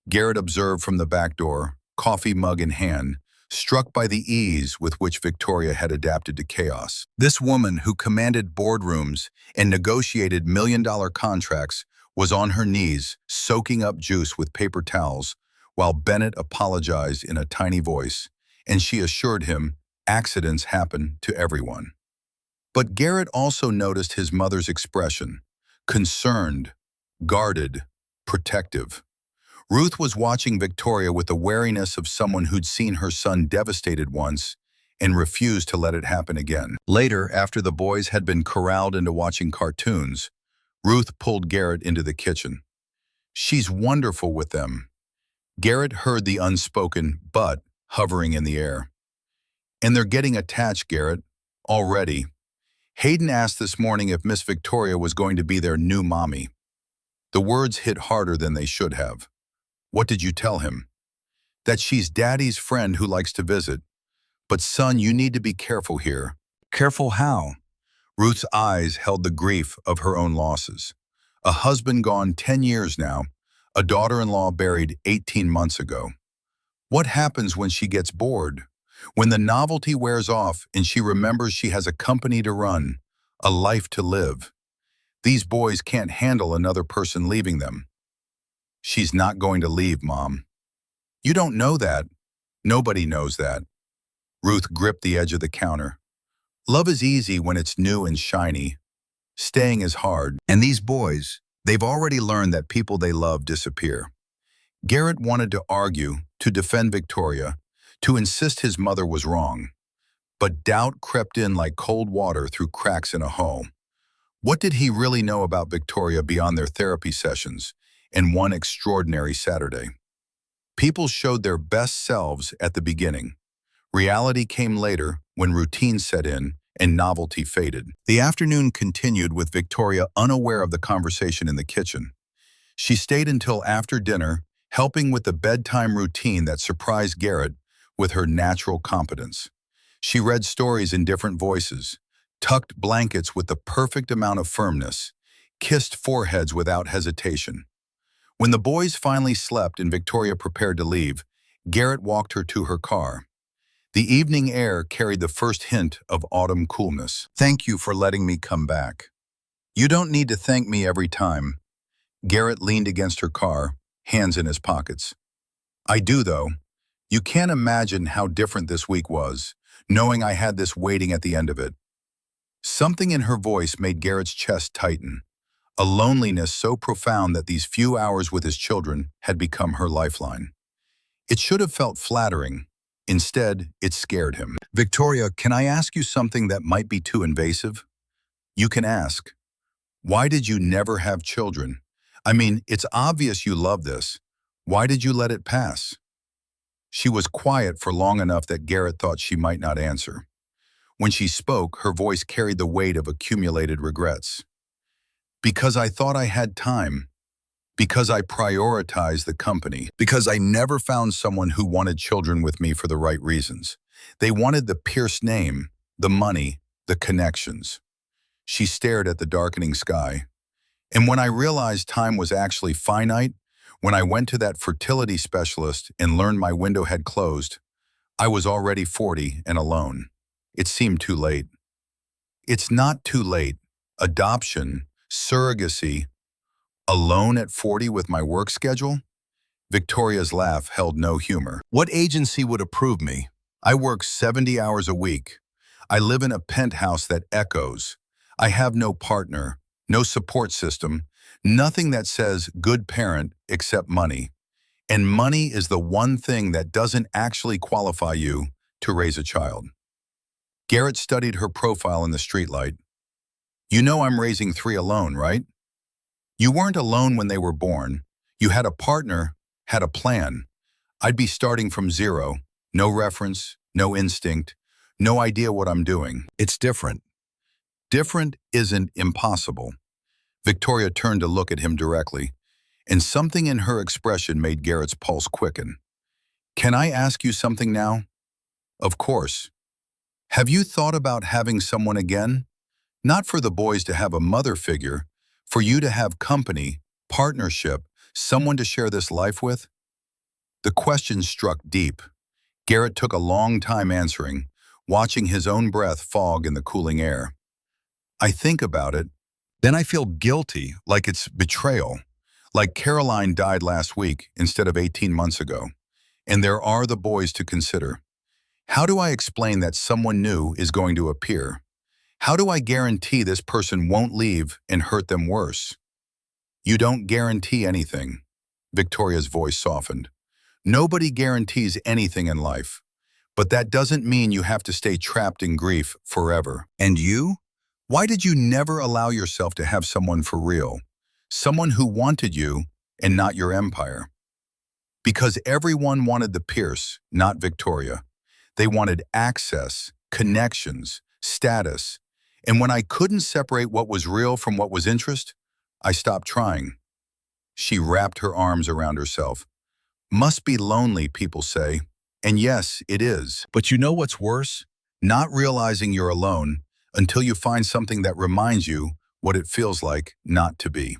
Speaker 1: Garrett observed from the back door, coffee mug in hand, struck by the ease with which Victoria had adapted to chaos. This woman who commanded boardrooms and negotiated million-dollar contracts was on her knees, soaking up juice with paper towels, while Bennett apologized in a tiny voice, and she assured him accidents happen to everyone. But Garrett also noticed his mother's expression, concerned, guarded, protective. Ruth was watching Victoria with the wariness of someone who'd seen her son devastated once and refused to let it happen again. Later, after the boys had been corralled into watching cartoons, Ruth pulled Garrett into the kitchen. "She's wonderful with them." Garrett heard the unspoken but hovering in the air. "And they're getting attached, Garrett, already. Hayden asked this morning if Miss Victoria was going to be their new mommy." The words hit harder than they should have. "What did you tell him?" "That she's Daddy's friend who likes to visit. But son, you need to be careful here." "Careful how?" Ruth's eyes held the grief of her own losses. A husband gone 10 years now, a daughter-in-law buried 18 months ago. What happens when she gets bored? When the novelty wears off and she remembers she has a company to run, a life to live? These boys can't handle another person leaving them. "She's not going to leave, Mom." "You don't know that. Nobody knows that." Ruth gripped the edge of the counter. "Love is easy when it's new and shiny. Staying is hard, and these boys, they've already learned that people they love disappear. Garrett wanted to argue, to defend Victoria, to insist his mother was wrong. But doubt crept in like cold water through cracks in a hull. What did he really know about Victoria beyond their therapy sessions and one extraordinary Saturday? People showed their best selves at the beginning. Reality came later when routine set in and novelty faded. The afternoon continued with Victoria unaware of the conversation in the kitchen. She stayed until after dinner, helping with the bedtime routine that surprised Garrett with her natural competence. She read stories in different voices, tucked blankets with the perfect amount of firmness, kissed foreheads without hesitation. When the boys finally slept and Victoria prepared to leave, Garrett walked her to her car. The evening air carried the first hint of autumn coolness. "Thank you for letting me come back." "You don't need to thank me every time." Garrett leaned against her car, hands in his pockets. "I do, though. You can't imagine how different this week was, knowing I had this waiting at the end of it." Something in her voice made Garrett's chest tighten, a loneliness so profound that these few hours with his children had become her lifeline. It should have felt flattering. Instead, it scared him. "Victoria, can I ask you something that might be too invasive?" "You can ask. Why did you never have children? I mean, it's obvious you love this. Why did you let it pass?" She was quiet for long enough that Garrett thought she might not answer. When she spoke, her voice carried the weight of accumulated regrets. "Because I thought I had time. Because I prioritized the company. Because I never found someone who wanted children with me for the right reasons. They wanted the Pierce name, the money, the connections." She stared at the darkening sky. "And when I realized time was actually finite, when I went to that fertility specialist and learned my window had closed, I was already 40 and alone. It seemed too late." "It's not too late. Adoption, surrogacy, alone at 40 with my work schedule?" Victoria's laugh held no humor. "What agency would approve me? I work 70 hours a week. I live in a penthouse that echoes. I have no partner, no support system, nothing that says good parent except money. And money is the one thing that doesn't actually qualify you to raise a child." Garrett studied her profile in the streetlight. "You know I'm raising 3 alone, right? You weren't alone when they were born. You had a partner, had a plan. I'd be starting from zero, no reference, no instinct, no idea what I'm doing. It's different." "Different isn't impossible." Victoria turned to look at him directly, and something in her expression made Garrett's pulse quicken. "Can I ask you something now?" "Of course. Have you thought about having someone again? Not for the boys to have a mother figure, for you to have company, partnership, someone to share this life with?" The question struck deep. Garrett took a long time answering, watching his own breath fog in the cooling air. "I think about it. Then I feel guilty, like it's betrayal. Like Caroline died last week instead of 18 months ago. And there are the boys to consider. How do I explain that someone new is going to appear? How do I guarantee this person won't leave and hurt them worse?" "You don't guarantee anything." Victoria's voice softened. "Nobody guarantees anything in life. But that doesn't mean you have to stay trapped in grief forever." "And you? Why did you never allow yourself to have someone for real? Someone who wanted you and not your empire?" "Because everyone wanted the Pierce, not Victoria. They wanted access, connections, status. And when I couldn't separate what was real from what was interest, I stopped trying." She wrapped her arms around herself. "Must be lonely, people say. And yes, it is. But you know what's worse? Not realizing you're alone until you find something that reminds you what it feels like not to be."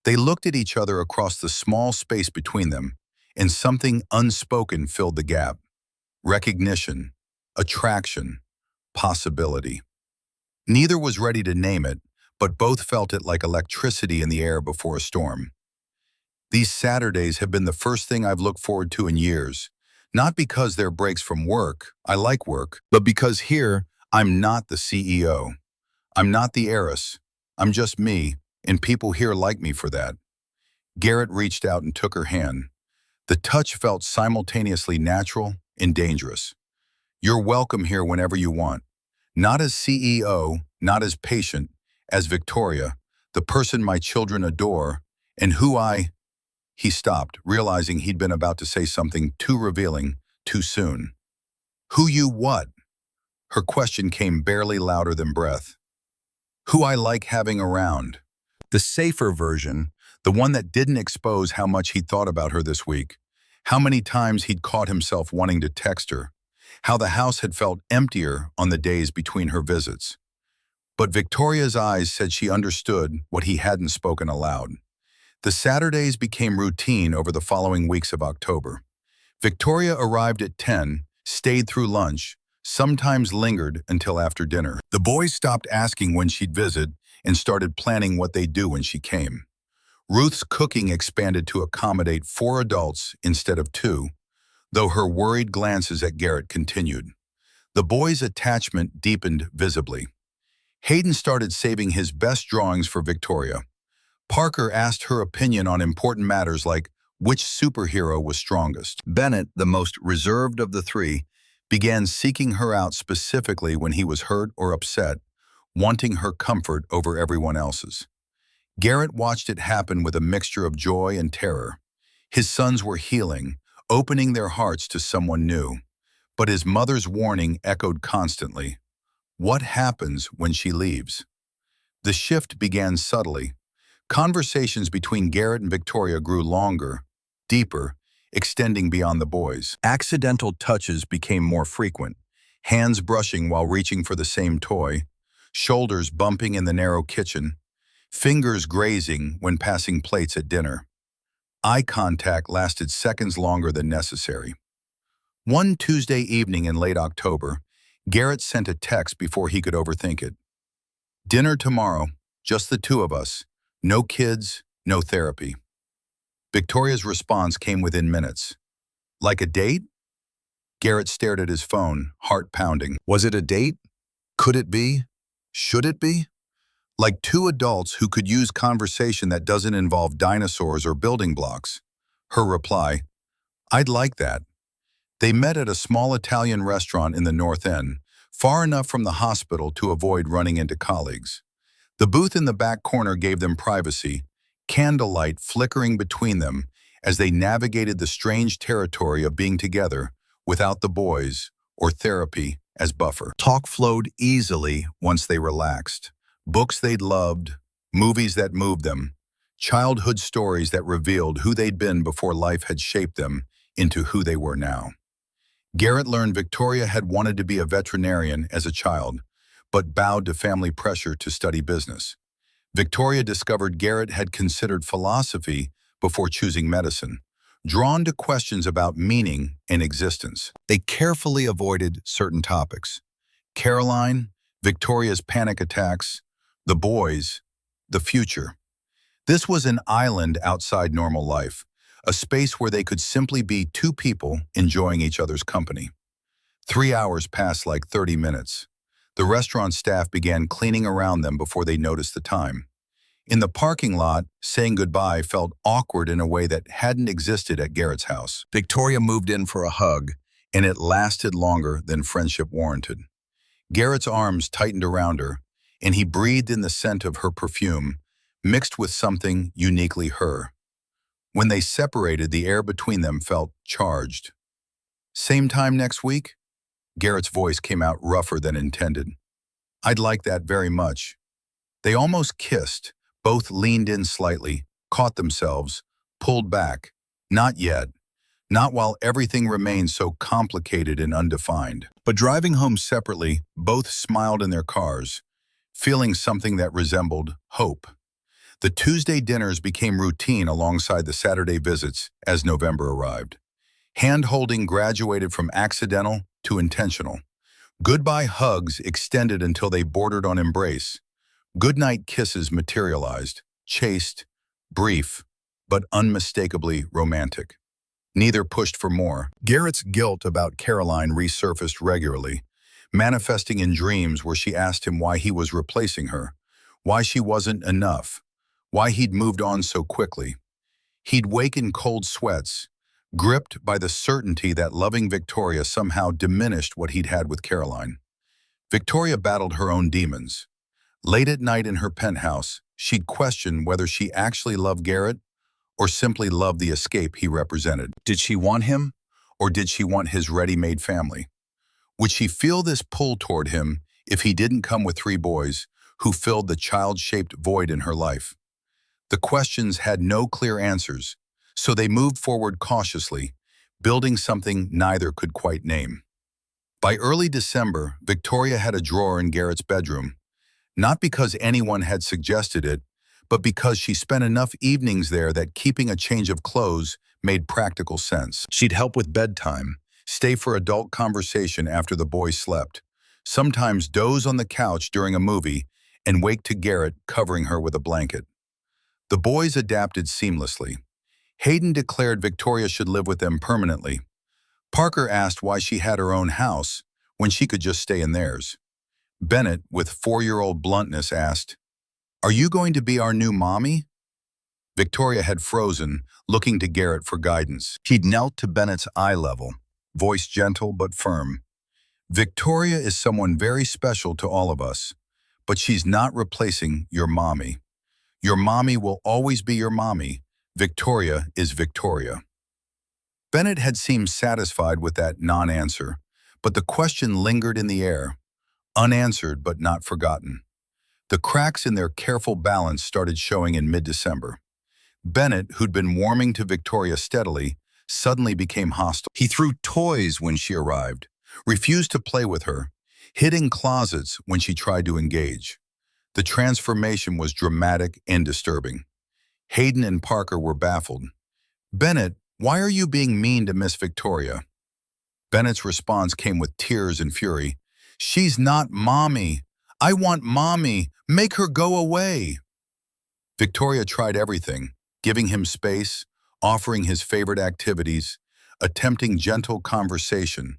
Speaker 1: They looked at each other across the small space between them, and something unspoken filled the gap. Recognition, attraction, possibility. Neither was ready to name it, but both felt it like electricity in the air before a storm. "These Saturdays have been the first thing I've looked forward to in years. Not because they're breaks from work, I like work, but because here, I'm not the CEO. I'm not the heiress. I'm just me, and people here like me for that. Garrett reached out and took her hand. The touch felt simultaneously natural and dangerous. You're welcome here whenever you want. Not as CEO, not as patient, as Victoria, the person my children adore, and He stopped, realizing he'd been about to say something too revealing, too soon. Who you what? Her question came barely louder than breath. Who I like having around. The safer version, the one that didn't expose how much he'd thought about her this week, how many times he'd caught himself wanting to text her, how the house had felt emptier on the days between her visits. But Victoria's eyes said she understood what he hadn't spoken aloud. The Saturdays became routine over the following weeks of October. Victoria arrived at 10, stayed through lunch, sometimes lingered until after dinner. The boys stopped asking when she'd visit and started planning what they'd do when she came. Ruth's cooking expanded to accommodate 4 adults instead of 2, though her worried glances at Garrett continued. The boys' attachment deepened visibly. Hayden started saving his best drawings for Victoria. Parker asked her opinion on important matters like which superhero was strongest. Bennett, the most reserved of the 3, began seeking her out specifically when he was hurt or upset, wanting her comfort over everyone else's. Garrett watched it happen with a mixture of joy and terror. His sons were healing, opening their hearts to someone new. But his mother's warning echoed constantly. What happens when she leaves? The shift began subtly. Conversations between Garrett and Victoria grew longer, deeper, extending beyond the boys. Accidental touches became more frequent, hands brushing while reaching for the same toy, shoulders bumping in the narrow kitchen, fingers grazing when passing plates at dinner. Eye contact lasted seconds longer than necessary. One Tuesday evening in late October, Garrett sent a text before he could overthink it. Dinner tomorrow, just the 2 of us. No kids, no therapy. Victoria's response came within minutes. Like a date? Garrett stared at his phone, heart pounding. Was it a date? Could it be? Should it be? Like 2 adults who could use conversation that doesn't involve dinosaurs or building blocks. Her reply, I'd like that. They met at a small Italian restaurant in the North End, far enough from the hospital to avoid running into colleagues. The booth in the back corner gave them privacy, candlelight flickering between them as they navigated the strange territory of being together without the boys or therapy as buffer. Talk flowed easily once they relaxed. Books they'd loved, movies that moved them, childhood stories that revealed who they'd been before life had shaped them into who they were now. Garrett learned Victoria had wanted to be a veterinarian as a child, but bowed to family pressure to study business. Victoria discovered Garrett had considered philosophy before choosing medicine, drawn to questions about meaning and existence. They carefully avoided certain topics. Caroline, Victoria's panic attacks, the boys, the future. This was an island outside normal life, a space where they could simply be 2 people enjoying each other's company. 3 hours passed like 30 minutes. The restaurant staff began cleaning around them before they noticed the time. In the parking lot, saying goodbye felt awkward in a way that hadn't existed at Garrett's house. Victoria moved in for a hug, and it lasted longer than friendship warranted. Garrett's arms tightened around her, and he breathed in the scent of her perfume, mixed with something uniquely her. When they separated, the air between them felt charged. Same time next week? Garrett's voice came out rougher than intended. I'd like that very much. They almost kissed, both leaned in slightly, caught themselves, pulled back. Not yet. Not while everything remained so complicated and undefined. But driving home separately, both smiled in their cars, feeling something that resembled hope. The Tuesday dinners became routine alongside the Saturday visits as November arrived. Hand-holding graduated from accidental to intentional. Goodbye hugs extended until they bordered on embrace. Goodnight kisses materialized, chaste, brief, but unmistakably romantic. Neither pushed for more. Garrett's guilt about Caroline resurfaced regularly, manifesting in dreams where she asked him why he was replacing her, why she wasn't enough, why he'd moved on so quickly. He'd wake in cold sweats, gripped by the certainty that loving Victoria somehow diminished what he'd had with Caroline. Victoria battled her own demons. Late at night in her penthouse, she'd question whether she actually loved Garrett or simply loved the escape he represented. Did she want him, or did she want his ready-made family? Would she feel this pull toward him if he didn't come with 3 boys who filled the child-shaped void in her life? The questions had no clear answers, so they moved forward cautiously, building something neither could quite name. By early December, Victoria had a drawer in Garrett's bedroom, not because anyone had suggested it, but because she spent enough evenings there that keeping a change of clothes made practical sense. She'd help with bedtime, stay for adult conversation after the boys slept, sometimes doze on the couch during a movie, and wake to Garrett covering her with a blanket. The boys adapted seamlessly. Hayden declared Victoria should live with them permanently. Parker asked why she had her own house when she could just stay in theirs. Bennett, with 4-year-old bluntness, asked, "Are you going to be our new mommy?" Victoria had frozen, looking to Garrett for guidance. He'd knelt to Bennett's eye level, voice gentle but firm. "Victoria is someone very special to all of us, but she's not replacing your mommy. Your mommy will always be your mommy. Victoria is Victoria." Bennett had seemed satisfied with that non-answer, but the question lingered in the air, unanswered but not forgotten. The cracks in their careful balance started showing in mid-December. Bennett, who'd been warming to Victoria steadily, suddenly became hostile. He threw toys when she arrived, refused to play with her, hid in closets when she tried to engage. The transformation was dramatic and disturbing. Hayden and Parker were baffled. "Bennett, why are you being mean to Miss Victoria?" Bennett's response came with tears and fury. "She's not mommy. I want mommy. Make her go away." Victoria tried everything, giving him space, offering his favorite activities, attempting gentle conversation.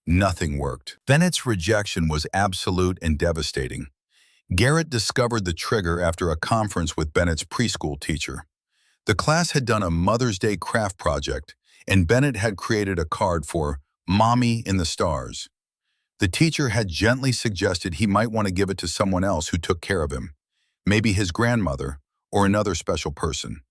Speaker 1: Nothing worked. Bennett's rejection was absolute and devastating. Garrett discovered the trigger after a conference with Bennett's preschool teacher. The class had done a Mother's Day craft project, and Bennett had created a card for "Mommy in the Stars." The teacher had gently suggested he might want to give it to someone else who took care of him, maybe his grandmother or another special person.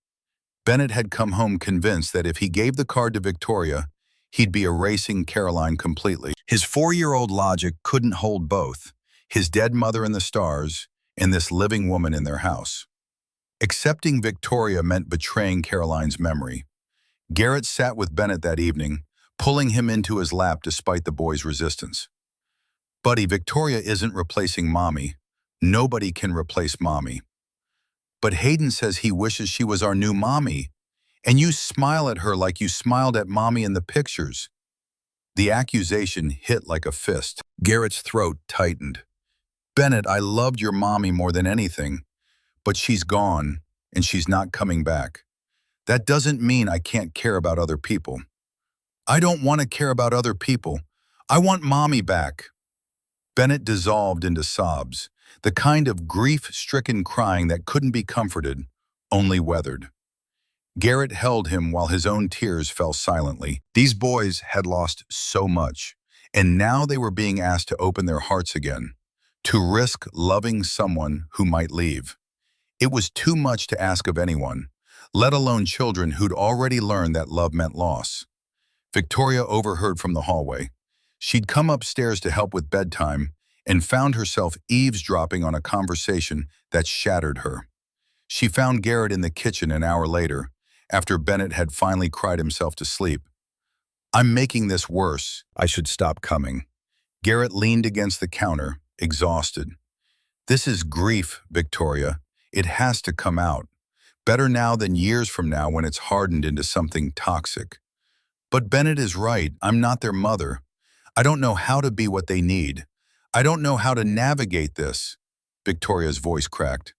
Speaker 1: Bennett had come home convinced that if he gave the card to Victoria, he'd be erasing Caroline completely. His 4-year-old logic couldn't hold both, his dead mother in the stars and this living woman in their house. Accepting Victoria meant betraying Caroline's memory. Garrett sat with Bennett that evening, pulling him into his lap despite the boy's resistance. "Buddy, Victoria isn't replacing mommy. Nobody can replace mommy." "But Hayden says he wishes she was our new mommy, and you smile at her like you smiled at mommy in the pictures." The accusation hit like a fist. Garrett's throat tightened. "Bennett, I loved your mommy more than anything, but she's gone, and she's not coming back. That doesn't mean I can't care about other people. I don't want to care about other people. I want mommy back." Bennett dissolved into sobs, the kind of grief-stricken crying that couldn't be comforted, only weathered. Garrett held him while his own tears fell silently. These boys had lost so much, and now they were being asked to open their hearts again, to risk loving someone who might leave. It was too much to ask of anyone, let alone children who'd already learned that love meant loss. Victoria overheard from the hallway. She'd come upstairs to help with bedtime and found herself eavesdropping on a conversation that shattered her. She found Garrett in the kitchen an hour later, after Bennett had finally cried himself to sleep. "I'm making this worse. I should stop coming." Garrett leaned against the counter, exhausted. "This is grief, Victoria. It has to come out. Better now than years from now when it's hardened into something toxic." "But Bennett is right. I'm not their mother. I don't know how to be what they need. I don't know how to navigate this." Victoria's voice cracked.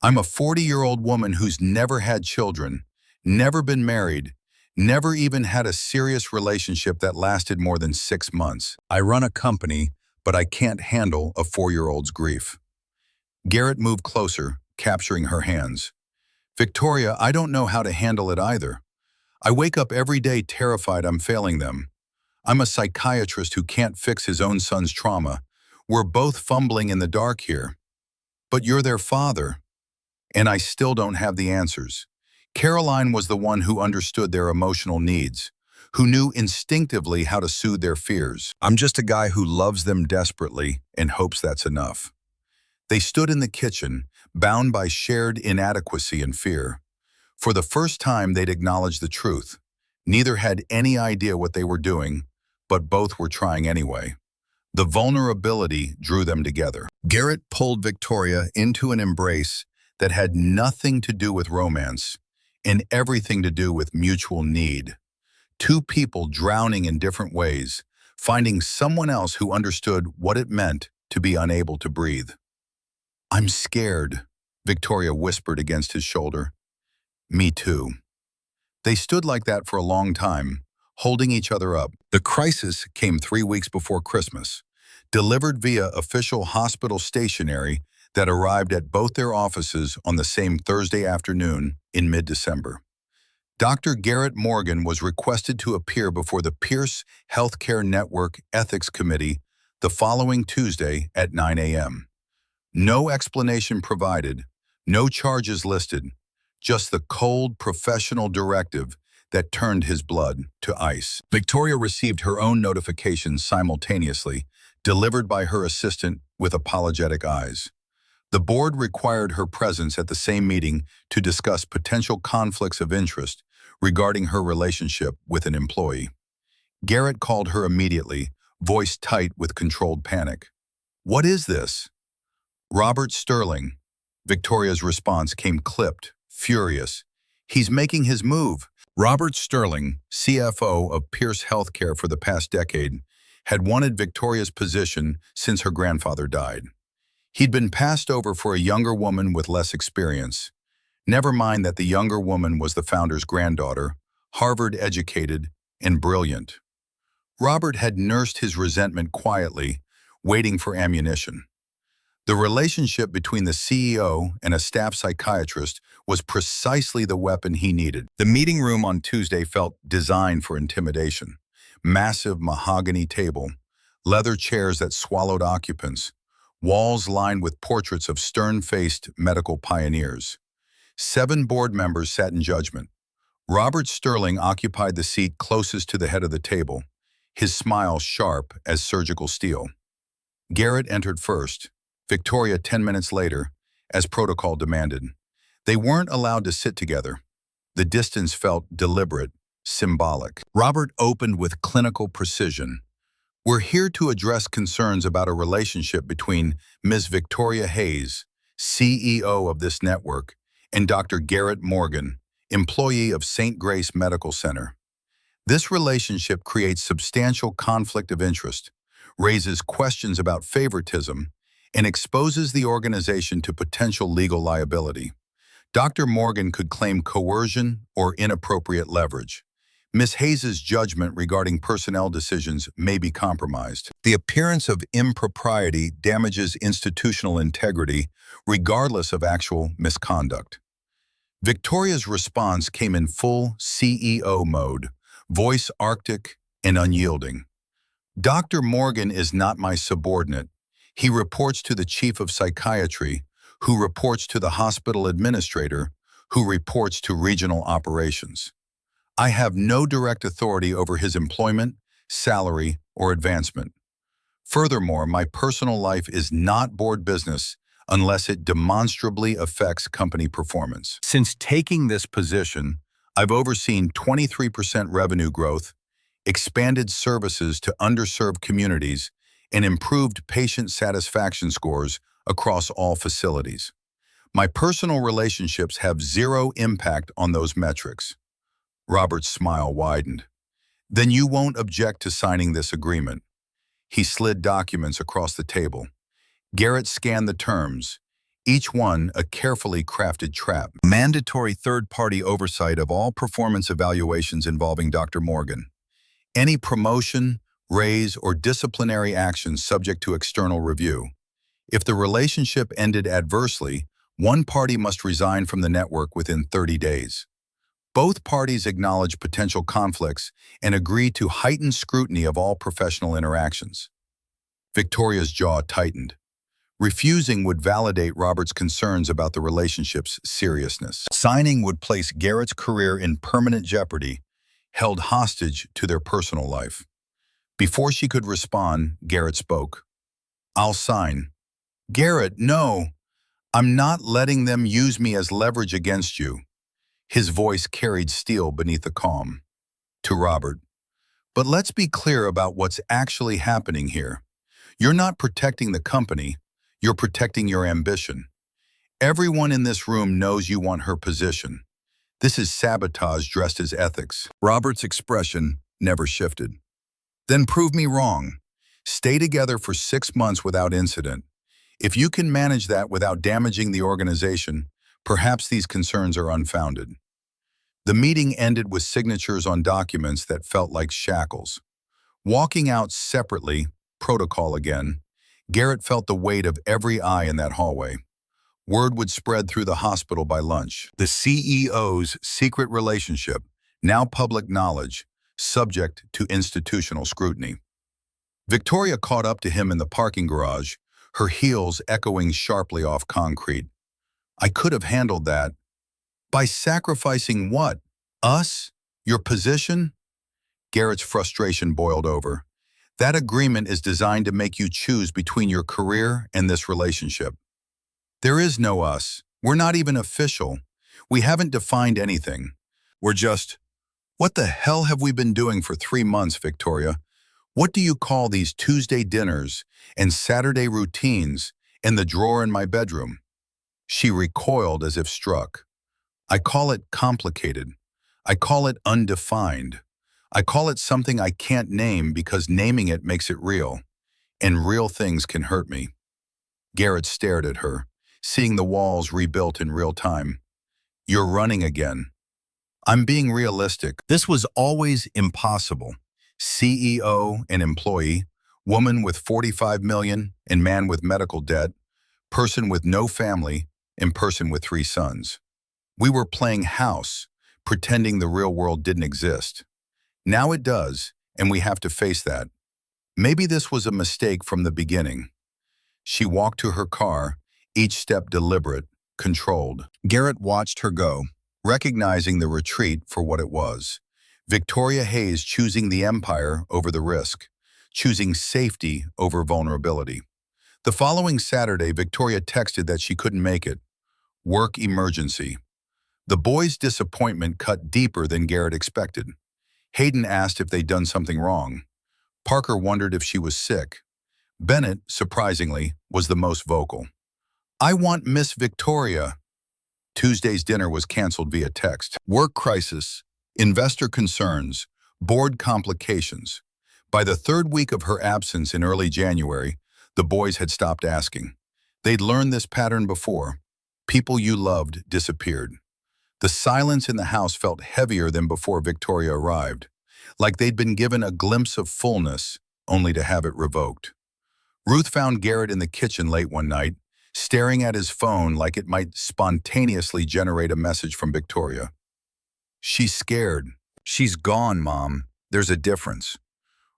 Speaker 1: "I'm a 40-year-old woman who's never had children, never been married, never even had a serious relationship that lasted more than 6 months. I run a company, but I can't handle a 4-year-old's grief." Garrett moved closer, capturing her hands. Victoria, I don't know how to handle it either. I wake up every day terrified I'm failing them. I'm a psychiatrist who can't fix his own son's trauma. We're both fumbling in the dark here. But you're their father, and I still don't have the answers. Caroline was the one who understood their emotional needs, who knew instinctively how to soothe their fears. I'm just a guy who loves them desperately and hopes that's enough. They stood in the kitchen, bound by shared inadequacy and fear. For the first time, they'd acknowledged the truth. Neither had any idea what they were doing, but both were trying anyway. The vulnerability drew them together. Garrett pulled Victoria into an embrace that had nothing to do with romance and everything to do with mutual need. Two people drowning in different ways, finding someone else who understood what it meant to be unable to breathe. I'm scared, Victoria whispered against his shoulder. Me too. They stood like that for a long time, holding each other up. The crisis came 3 weeks before Christmas, delivered via official hospital stationery that arrived at both their offices on the same Thursday afternoon in mid-December. Dr. Garrett Morgan was requested to appear before the Pierce Healthcare Network Ethics Committee the following Tuesday at 9 a.m. No explanation provided, no charges listed, just the cold professional directive that turned his blood to ice. Victoria received her own notifications simultaneously, delivered by her assistant with apologetic eyes. The board required her presence at the same meeting to discuss potential conflicts of interest regarding her relationship with an employee. Garrett called her immediately, voice tight with controlled panic. "What is this?" "Robert Sterling." Victoria's response came clipped, furious. "He's making his move." Robert Sterling, CFO of Pierce Healthcare for the past decade, had wanted Victoria's position since her grandfather died. He'd been passed over for a younger woman with less experience. Never mind that the younger woman was the founder's granddaughter, Harvard-educated and brilliant. Robert had nursed his resentment quietly, waiting for ammunition. The relationship between the CEO and a staff psychiatrist was precisely the weapon he needed. The meeting room on Tuesday felt designed for intimidation. Massive mahogany table, leather chairs that swallowed occupants, walls lined with portraits of stern-faced medical pioneers. 7 board members sat in judgment. Robert Sterling occupied the seat closest to the head of the table, his smile sharp as surgical steel. Garrett entered first, Victoria 10 minutes later, as protocol demanded. They weren't allowed to sit together. The distance felt deliberate, symbolic. Robert opened with clinical precision. "We're here to address concerns about a relationship between Ms. Victoria Hayes, CEO of this network, and Dr. Garrett Morgan, employee of St. Grace Medical Center. This relationship creates substantial conflict of interest, raises questions about favoritism, and exposes the organization to potential legal liability. Dr. Morgan could claim coercion or inappropriate leverage. Ms. Hayes' judgment regarding personnel decisions may be compromised. The appearance of impropriety damages institutional integrity, regardless of actual misconduct." Victoria's response came in full CEO mode, voice arctic and unyielding. "Dr. Morgan is not my subordinate. He reports to the chief of psychiatry, who reports to the hospital administrator, who reports to regional operations. I have no direct authority over his employment, salary, or advancement. Furthermore, my personal life is not board business unless it demonstrably affects company performance." Since taking this position, I've overseen 23% revenue growth, expanded services to underserved communities, and improved patient satisfaction scores across all facilities. My personal relationships have zero impact on those metrics. Robert's smile widened. "Then you won't object to signing this agreement." He slid documents across the table. Garrett scanned the terms, each one a carefully crafted trap. Mandatory third-party oversight of all performance evaluations involving Dr. Morgan. Any promotion, raise, or disciplinary actions subject to external review. If the relationship ended adversely, one party must resign from the network within 30 days. Both parties acknowledge potential conflicts and agree to heightened scrutiny of all professional interactions. Victoria's jaw tightened. Refusing would validate Robert's concerns about the relationship's seriousness. Signing would place Garrett's career in permanent jeopardy, held hostage to their personal life. Before she could respond, Garrett spoke. "I'll sign." "Garrett, no. I'm not letting them use me as leverage against you." His voice carried steel beneath the calm. To Robert, "But let's be clear about what's actually happening here. You're not protecting the company, you're protecting your ambition. Everyone in this room knows you want her position. This is sabotage dressed as ethics." Robert's expression never shifted. "Then prove me wrong. Stay together for 6 months without incident. If you can manage that without damaging the organization, perhaps these concerns are unfounded." The meeting ended with signatures on documents that felt like shackles. Walking out separately, protocol again, Garrett felt the weight of every eye in that hallway. Word would spread through the hospital by lunch. The CEO's secret relationship, now public knowledge, subject to institutional scrutiny. Victoria caught up to him in the parking garage, her heels echoing sharply off concrete. "I could have handled that." "By sacrificing what? Us? Your position?" Garrett's frustration boiled over. "That agreement is designed to make you choose between your career and this relationship. There is no us. We're not even official. We haven't defined anything. We're just, what the hell have we been doing for 3 months, Victoria? What do you call these Tuesday dinners and Saturday routines and the drawer in my bedroom?" She recoiled as if struck. "I call it complicated. I call it undefined. I call it something I can't name because naming it makes it real. And real things can hurt me." Garrett stared at her, seeing the walls rebuilt in real time. "You're running again." "I'm being realistic. This was always impossible. CEO and employee, woman with 45 million and man with medical debt, person with no family and person with 3 sons. We were playing house, pretending the real world didn't exist. Now it does, and we have to face that. Maybe this was a mistake from the beginning." She walked to her car, each step deliberate, controlled. Garrett watched her go, recognizing the retreat for what it was. Victoria Hayes choosing the empire over the risk, choosing safety over vulnerability. The following Saturday, Victoria texted that she couldn't make it. Work emergency. The boys' disappointment cut deeper than Garrett expected. Hayden asked if they'd done something wrong. Parker wondered if she was sick. Bennett, surprisingly, was the most vocal. "I want Miss Victoria." Tuesday's dinner was canceled via text. Work crisis, investor concerns, board complications. By the 3rd week of her absence in early January, the boys had stopped asking. They'd learned this pattern before. People you loved disappeared. The silence in the house felt heavier than before Victoria arrived, like they'd been given a glimpse of fullness, only to have it revoked. Ruth found Garrett in the kitchen late one night, staring at his phone like it might spontaneously generate a message from Victoria. "She's scared." "She's gone, Mom. There's a difference."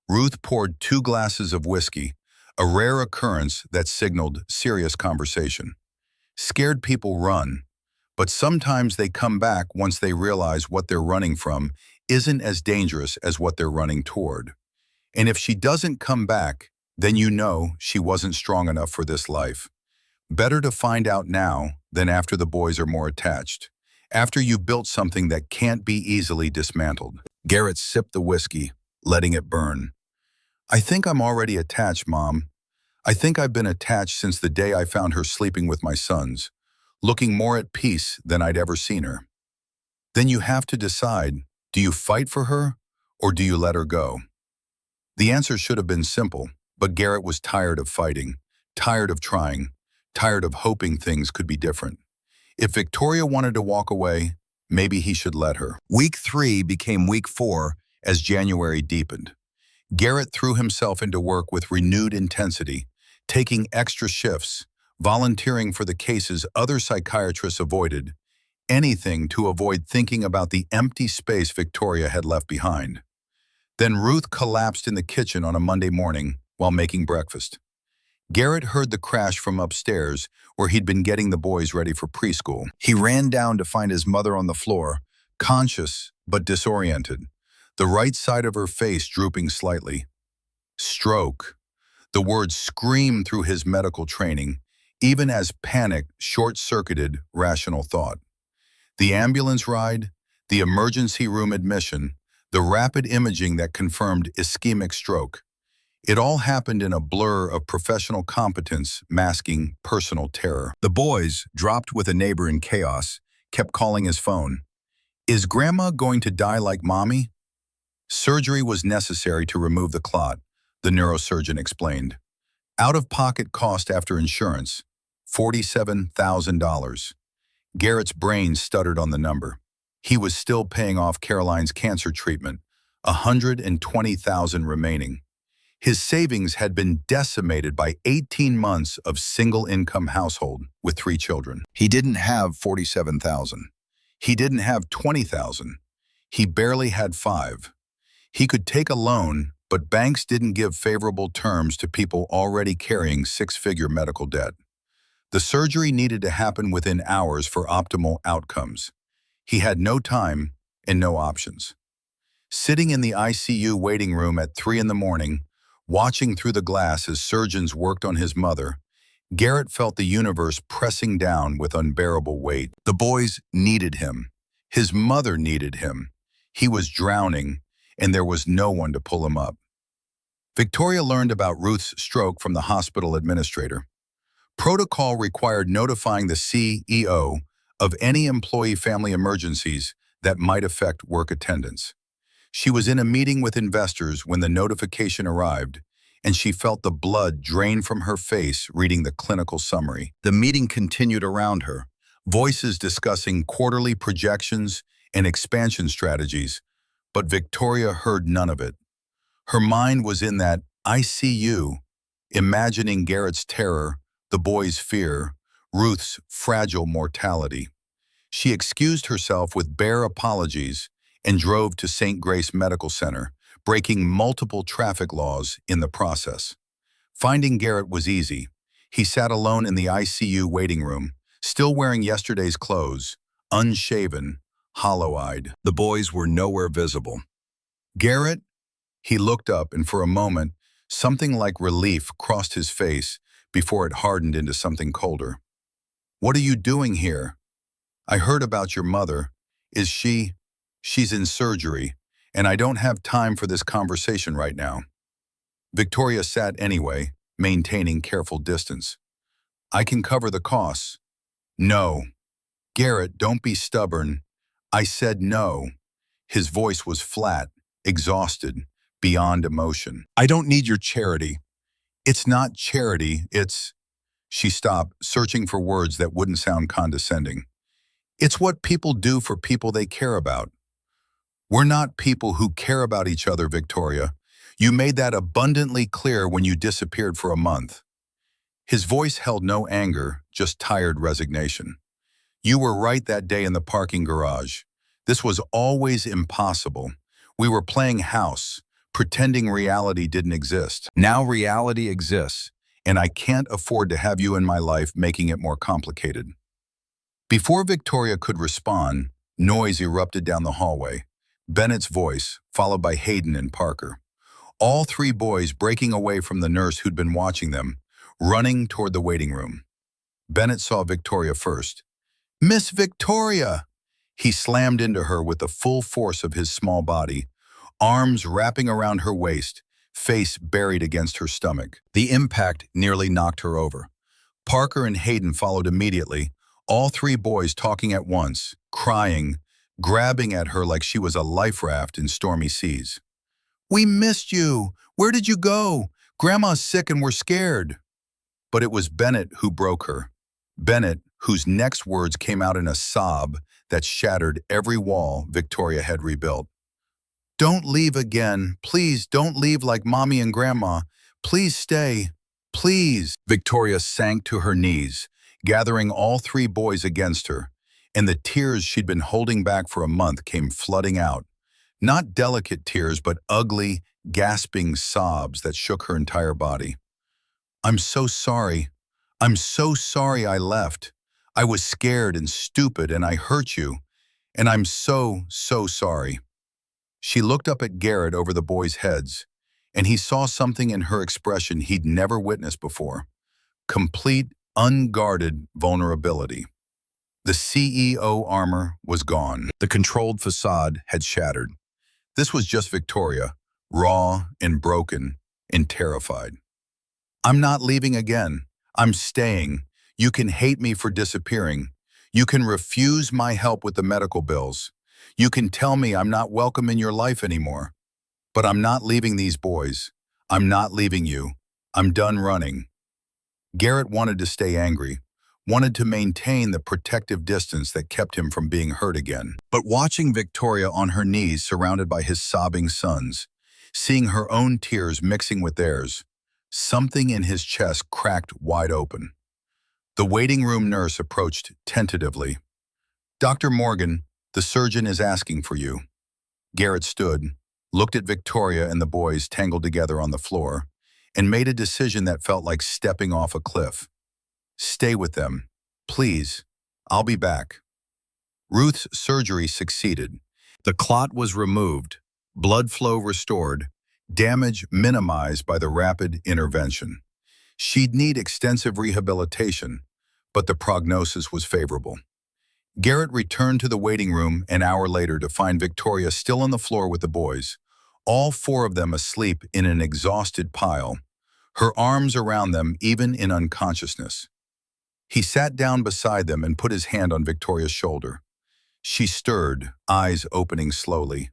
Speaker 1: Ruth poured 2 glasses of whiskey, a rare occurrence that signaled serious conversation. Scared people run, but sometimes they come back once they realize what they're running from isn't as dangerous as what they're running toward. And if she doesn't come back, then you know she wasn't strong enough for this life. Better to find out now than after the boys are more attached, after you built something that can't be easily dismantled. Garrett sipped the whiskey, letting it burn. "I think I'm already attached, Mom. I think I've been attached since the day I found her sleeping with my sons, looking more at peace than I'd ever seen her." "Then you have to decide, do you fight for her or do you let her go?" The answer should have been simple, but Garrett was tired of fighting, tired of trying, tired of hoping things could be different. If Victoria wanted to walk away, maybe he should let her. Week 3 became week 4 as January deepened. Garrett threw himself into work with renewed intensity, taking extra shifts, volunteering for the cases other psychiatrists avoided, anything to avoid thinking about the empty space Victoria had left behind. Then Ruth collapsed in the kitchen on a Monday morning while making breakfast. Garrett heard the crash from upstairs where he'd been getting the boys ready for preschool. He ran down to find his mother on the floor, conscious but disoriented, the right side of her face drooping slightly. Stroke. The word screamed through his medical training, even as panic short-circuited rational thought. The ambulance ride, the emergency room admission, the rapid imaging that confirmed ischemic stroke. It all happened in a blur of professional competence masking personal terror. The boys, dropped with a neighbor in chaos, kept calling his phone. "Is Grandma going to die like Mommy?" Surgery was necessary to remove the clot, the neurosurgeon explained. Out-of-pocket cost after insurance, $47,000. Garrett's brain stuttered on the number. He was still paying off Caroline's cancer treatment, $120,000 remaining. His savings had been decimated by 18 months of single-income household with 3 children. He didn't have $47,000. He didn't have $20,000. He barely had 5. He could take a loan, but banks didn't give favorable terms to people already carrying 6-figure medical debt. The surgery needed to happen within hours for optimal outcomes. He had no time and no options. Sitting in the ICU waiting room at 3 in the morning, watching through the glass as surgeons worked on his mother, Garrett felt the universe pressing down with unbearable weight. The boys needed him. His mother needed him. He was drowning, and there was no one to pull him up. Victoria learned about Ruth's stroke from the hospital administrator. Protocol required notifying the CEO of any employee family emergencies that might affect work attendance. She was in a meeting with investors when the notification arrived, and she felt the blood drain from her face reading the clinical summary. The meeting continued around her, voices discussing quarterly projections and expansion strategies, but Victoria heard none of it. Her mind was in that ICU, imagining Garrett's terror, the boy's fear, Ruth's fragile mortality. She excused herself with bare apologies and drove to St. Grace Medical Center, breaking multiple traffic laws in the process. Finding Garrett was easy. He sat alone in the ICU waiting room, still wearing yesterday's clothes, unshaven, hollow-eyed. The boys were nowhere visible. "Garrett?" He looked up, and for a moment, something like relief crossed his face before it hardened into something colder. "What are you doing here? I heard about your mother. Is she... She's in surgery, and I don't have time for this conversation right now." Victoria sat anyway, maintaining careful distance. "I can cover the costs." "No." "Garrett, don't be stubborn." "I said no." His voice was flat, exhausted, beyond emotion. "I don't need your charity." "It's not charity, it's..." She stopped, searching for words that wouldn't sound condescending. "It's what people do for people they care about." "We're not people who care about each other, Victoria. You made that abundantly clear when you disappeared for a month." His voice held no anger, just tired resignation. "You were right that day in the parking garage. This was always impossible. We were playing house, pretending reality didn't exist. Now reality exists, and I can't afford to have you in my life making it more complicated." Before Victoria could respond, noise erupted down the hallway. Bennett's voice, followed by Hayden and Parker. All 3 boys breaking away from the nurse who'd been watching them, running toward the waiting room. Bennett saw Victoria first. "Miss Victoria!" He slammed into her with the full force of his small body, arms wrapping around her waist, face buried against her stomach. The impact nearly knocked her over. Parker and Hayden followed immediately, all 3 boys talking at once, crying, grabbing at her like she was a life raft in stormy seas. "We missed you! Where did you go? Grandma's sick and we're scared." But it was Bennett who broke her. Bennett, whose next words came out in a sob that shattered every wall Victoria had rebuilt. "Don't leave again. Please don't leave like Mommy and Grandma. Please stay." Please! Victoria sank to her knees, gathering all three boys against her, and the tears she'd been holding back for a month came flooding out. Not delicate tears, but ugly, gasping sobs that shook her entire body. I'm so sorry. I'm so sorry I left. I was scared and stupid and I hurt you. And I'm so, so sorry. She looked up at Garrett over the boys' heads, and he saw something in her expression he'd never witnessed before. Complete, unguarded vulnerability. The CEO armor was gone. The controlled facade had shattered. This was just Victoria, raw and broken and terrified. I'm not leaving again. I'm staying. You can hate me for disappearing. You can refuse my help with the medical bills. You can tell me I'm not welcome in your life anymore. But I'm not leaving these boys. I'm not leaving you. I'm done running. Garrett wanted to stay angry, wanted to maintain the protective distance that kept him from being hurt again. But watching Victoria on her knees surrounded by his sobbing sons, seeing her own tears mixing with theirs, something in his chest cracked wide open. The waiting room nurse approached tentatively. Dr. Morgan, the surgeon is asking for you. Garrett stood, looked at Victoria and the boys tangled together on the floor, and made a decision that felt like stepping off a cliff. Stay with them. Please. I'll be back. Ruth's surgery succeeded. The clot was removed, blood flow restored, damage minimized by the rapid intervention. She'd need extensive rehabilitation, but the prognosis was favorable. Garrett returned to the waiting room an hour later to find Victoria still on the floor with the boys, all four of them asleep in an exhausted pile, her arms around them even in unconsciousness. He sat down beside them and put his hand on Victoria's shoulder. She stirred, eyes opening slowly.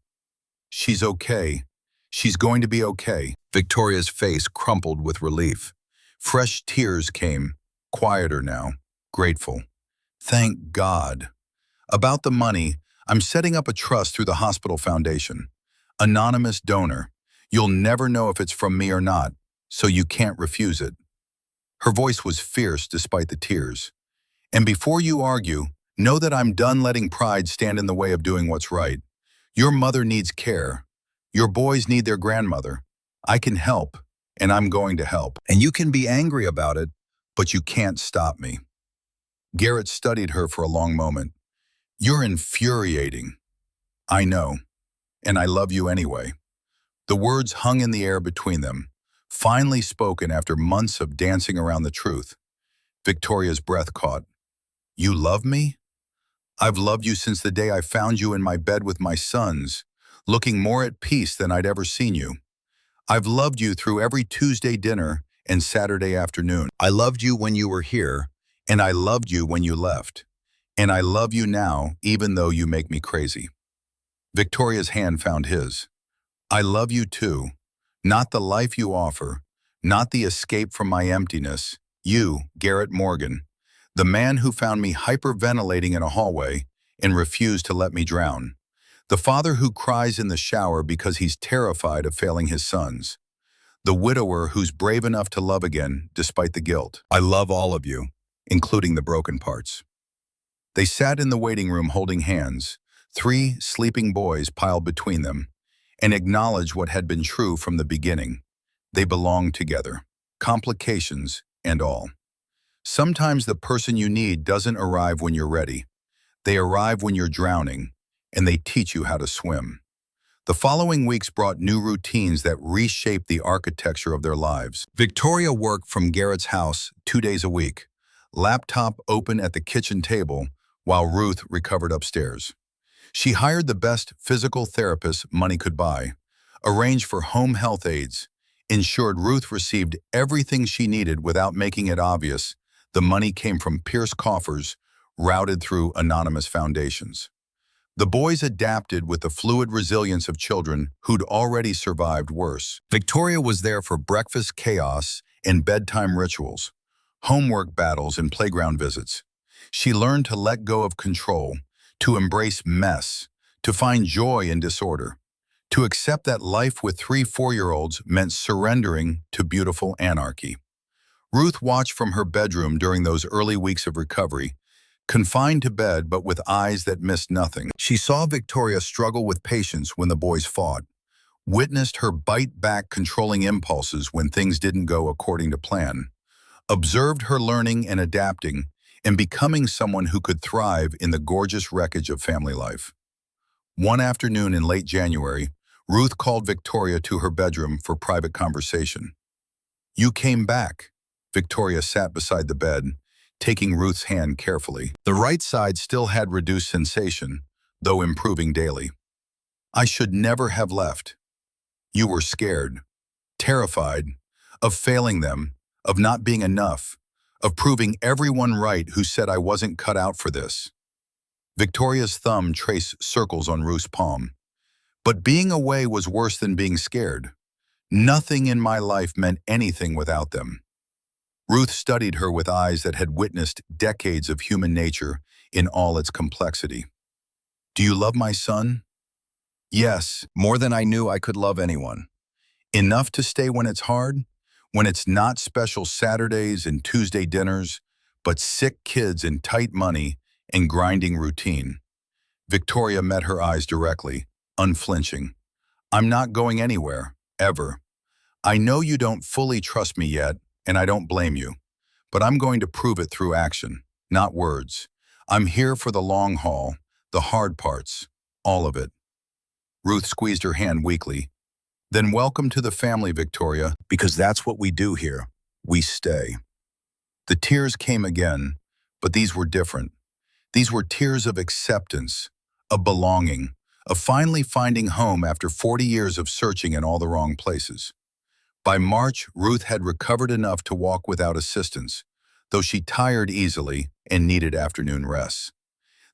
Speaker 1: She's okay. She's going to be okay. Victoria's face crumpled with relief. Fresh tears came, quieter now, grateful. Thank God. About the money, I'm setting up a trust through the hospital foundation. Anonymous donor. You'll never know if it's from me or not, so you can't refuse it. Her voice was fierce despite the tears. And before you argue, know that I'm done letting pride stand in the way of doing what's right. Your mother needs care. Your boys need their grandmother. I can help, and I'm going to help. And you can be angry about it, but you can't stop me. Garrett studied her for a long moment. You're infuriating. I know, and I love you anyway. The words hung in the air between them, finally spoken after months of dancing around the truth. Victoria's breath caught. You love me? I've loved you since the day I found you in my bed with my sons, looking more at peace than I'd ever seen you. I've loved you through every Tuesday dinner and Saturday afternoon. I loved you when you were here, and I loved you when you left. And I love you now, even though you make me crazy. Victoria's hand found his. I love you too. Not the life you offer, not the escape from my emptiness. You, Garrett Morgan, the man who found me hyperventilating in a hallway and refused to let me drown. The father who cries in the shower because he's terrified of failing his sons. The widower who's brave enough to love again despite the guilt. I love all of you, including the broken parts. They sat in the waiting room holding hands, three sleeping boys piled between them, and acknowledged what had been true from the beginning. They belonged together, complications and all. Sometimes the person you need doesn't arrive when you're ready. They arrive when you're drowning, and they teach you how to swim. The following weeks brought new routines that reshaped the architecture of their lives. Victoria worked from Garrett's house 2 days a week, laptop open at the kitchen table, while Ruth recovered upstairs. She hired the best physical therapist money could buy, arranged for home health aides, ensured Ruth received everything she needed without making it obvious the money came from Pierce coffers routed through anonymous foundations. The boys adapted with the fluid resilience of children who'd already survived worse. Victoria was there for breakfast chaos and bedtime rituals, homework battles and playground visits. She learned to let go of control, to embrace mess, to find joy in disorder, to accept that life with 3 4-year-olds meant surrendering to beautiful anarchy. Ruth watched from her bedroom during those early weeks of recovery, confined to bed but with eyes that missed nothing. She saw Victoria struggle with patience when the boys fought, witnessed her bite-back controlling impulses when things didn't go according to plan, observed her learning and adapting and becoming someone who could thrive in the gorgeous wreckage of family life. One afternoon in late January, Ruth called Victoria to her bedroom for private conversation. "You came back." Victoria sat beside the bed, taking Ruth's hand carefully. The right side still had reduced sensation, though improving daily. "I should never have left. You were scared, terrified, of failing them, of not being enough, of proving everyone right who said I wasn't cut out for this." Victoria's thumb traced circles on Ruth's palm. "But being away was worse than being scared. Nothing in my life meant anything without them." Ruth studied her with eyes that had witnessed decades of human nature in all its complexity. "Do you love my son?" "Yes, more than I knew I could love anyone. Enough to stay when it's hard, when it's not special Saturdays and Tuesday dinners, but sick kids and tight money and grinding routine." Victoria met her eyes directly, unflinching. "I'm not going anywhere, ever. I know you don't fully trust me yet, and I don't blame you. But I'm going to prove it through action, not words. I'm here for the long haul, the hard parts, all of it." Ruth squeezed her hand weakly. "Then welcome to the family, Victoria, because that's what we do here. We stay." The tears came again, but these were different. These were tears of acceptance, of belonging, of finally finding home after 40 years of searching in all the wrong places. By March, Ruth had recovered enough to walk without assistance, though she tired easily and needed afternoon rests.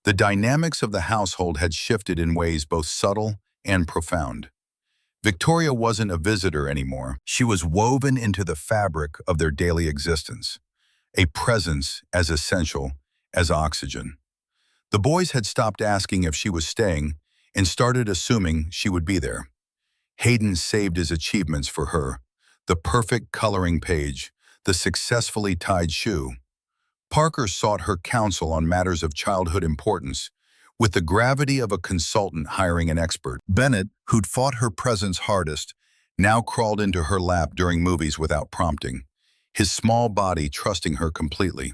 Speaker 1: The dynamics of the household had shifted in ways both subtle and profound. Victoria wasn't a visitor anymore. She was woven into the fabric of their daily existence, a presence as essential as oxygen. The boys had stopped asking if she was staying and started assuming she would be there. Hayden saved his achievements for her, the perfect coloring page, the successfully tied shoe. Parker sought her counsel on matters of childhood importance, with the gravity of a consultant hiring an expert. Bennett, who'd fought her presence hardest, now crawled into her lap during movies without prompting, his small body trusting her completely.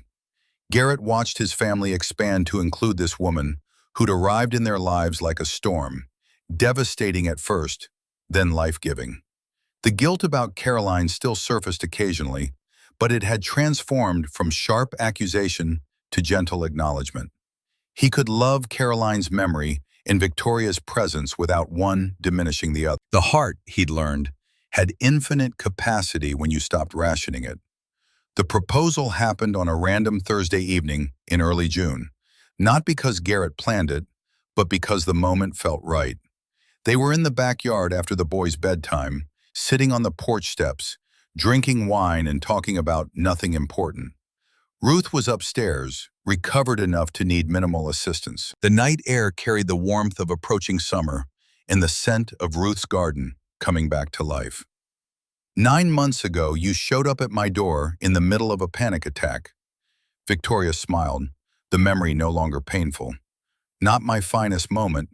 Speaker 1: Garrett watched his family expand to include this woman who'd arrived in their lives like a storm, devastating at first, then life-giving. The guilt about Caroline still surfaced occasionally, but it had transformed from sharp accusation to gentle acknowledgement. He could love Caroline's memory and Victoria's presence without one diminishing the other. The heart, he'd learned, had infinite capacity when you stopped rationing it. The proposal happened on a random Thursday evening in early June, not because Garrett planned it, but because the moment felt right. They were in the backyard after the boys' bedtime, sitting on the porch steps, drinking wine and talking about nothing important. Ruth was upstairs, recovered enough to need minimal assistance. The night air carried the warmth of approaching summer and the scent of Ruth's garden coming back to life. "9 months ago, you showed up at my door in the middle of a panic attack." Victoria smiled, the memory no longer painful. "Not my finest moment.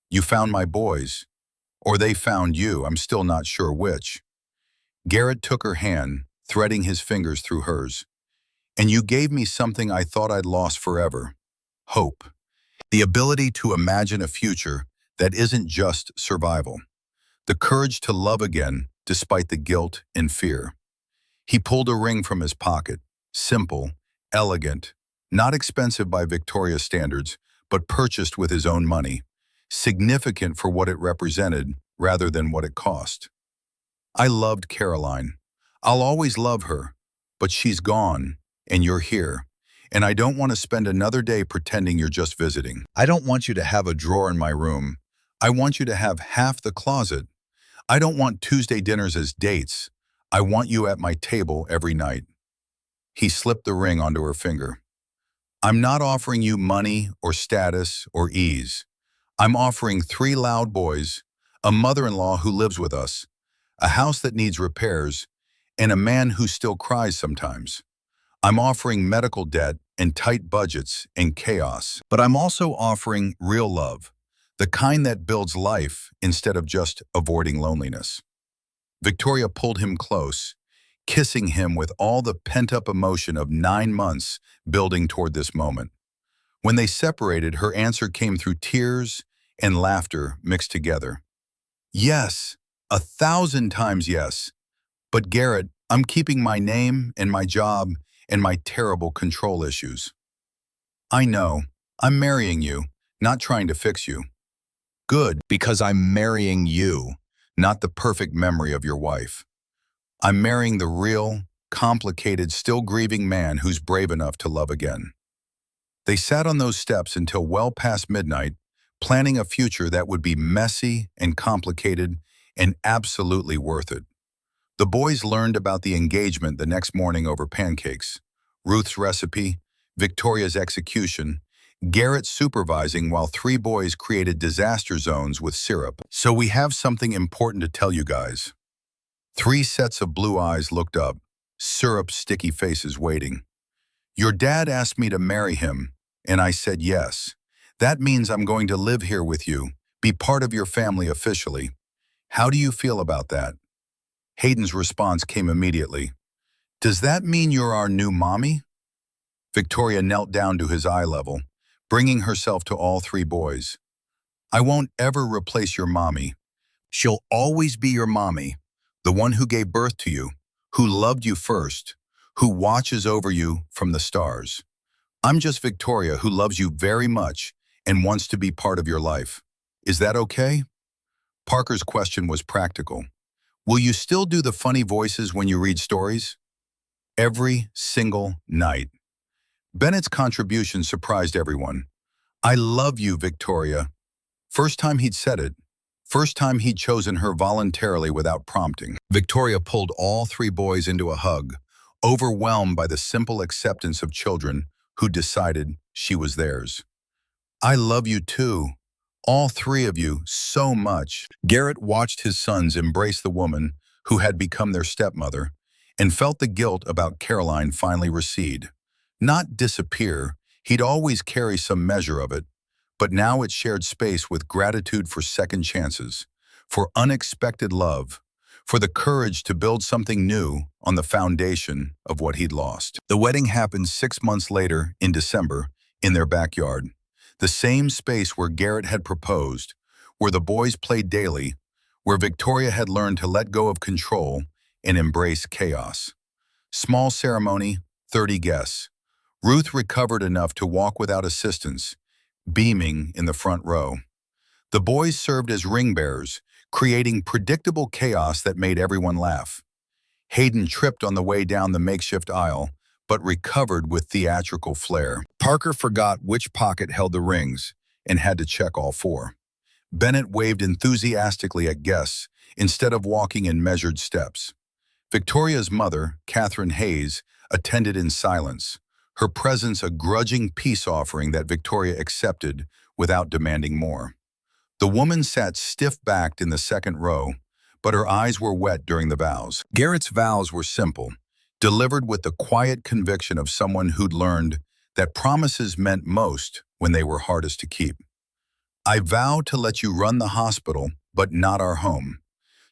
Speaker 1: You found my boys. Or they found you, I'm still not sure which." Garrett took her hand, threading his fingers through hers. "And you gave me something I thought I'd lost forever. Hope. The ability to imagine a future that isn't just survival. The courage to love again despite the guilt and fear." He pulled a ring from his pocket, simple, elegant, not expensive by Victoria's standards, but purchased with his own money, significant for what it represented rather than what it cost. "I loved Caroline. I'll always love her, but she's gone, and you're here. And I don't want to spend another day pretending you're just visiting. I don't want you to have a drawer in my room. I want you to have half the closet. I don't want Tuesday dinners as dates. I want you at my table every night." He slipped the ring onto her finger. "I'm not offering you money or status or ease. I'm offering 3 loud boys, a mother-in-law who lives with us, a house that needs repairs, and a man who still cries sometimes. I'm offering medical debt and tight budgets and chaos, but I'm also offering real love, the kind that builds life instead of just avoiding loneliness. Victoria pulled him close, kissing him with all the pent-up emotion of 9 months building toward this moment. When they separated, her answer came through tears and laughter mixed together. Yes, 1,000 times yes. But Garrett, I'm keeping my name and my job and my terrible control issues. I know. I'm marrying you, not trying to fix you. Good, because I'm marrying you, not the perfect memory of your wife. I'm marrying the real, complicated, still grieving man who's brave enough to love again. They sat on those steps until well past midnight, planning a future that would be messy and complicated and absolutely worth it. The boys learned about the engagement the next morning over pancakes, Ruth's recipe, Victoria's execution, Garrett supervising while 3 boys created disaster zones with syrup. So we have something important to tell you guys. 3 sets of blue eyes looked up, syrup sticky faces waiting. Your dad asked me to marry him, and I said yes. That means I'm going to live here with you, be part of your family officially. How do you feel about that? Hayden's response came immediately. Does that mean you're our new mommy? Victoria knelt down to his eye level, bringing herself to all 3 boys. I won't ever replace your mommy. She'll always be your mommy, the one who gave birth to you, who loved you first, who watches over you from the stars. I'm just Victoria, who loves you very much and wants to be part of your life. Is that okay? Parker's question was practical. Will you still do the funny voices when you read stories? Every single night. Bennett's contribution surprised everyone. I love you, Victoria. First time he'd said it. First time he'd chosen her voluntarily without prompting. Victoria pulled all 3 boys into a hug, overwhelmed by the simple acceptance of children who decided she was theirs. I love you too, all 3 of you, so much. Garrett watched his sons embrace the woman who had become their stepmother and felt the guilt about Caroline finally recede. Not disappear, he'd always carry some measure of it, but now it shared space with gratitude for second chances, for unexpected love, for the courage to build something new on the foundation of what he'd lost. The wedding happened 6 months later in December in their backyard, the same space where Garrett had proposed, where the boys played daily, where Victoria had learned to let go of control and embrace chaos. Small ceremony, 30 guests. Ruth recovered enough to walk without assistance, beaming in the front row. The boys served as ring bearers, creating predictable chaos that made everyone laugh. Hayden tripped on the way down the makeshift aisle, but recovered with theatrical flair. Parker forgot which pocket held the rings and had to check all 4. Bennett waved enthusiastically at guests instead of walking in measured steps. Victoria's mother, Catherine Hayes, attended in silence, her presence a grudging peace offering that Victoria accepted without demanding more. The woman sat stiff-backed in the second row, but her eyes were wet during the vows. Garrett's vows were simple, delivered with the quiet conviction of someone who'd learned that promises meant most when they were hardest to keep. I vow to let you run the hospital, but not our home.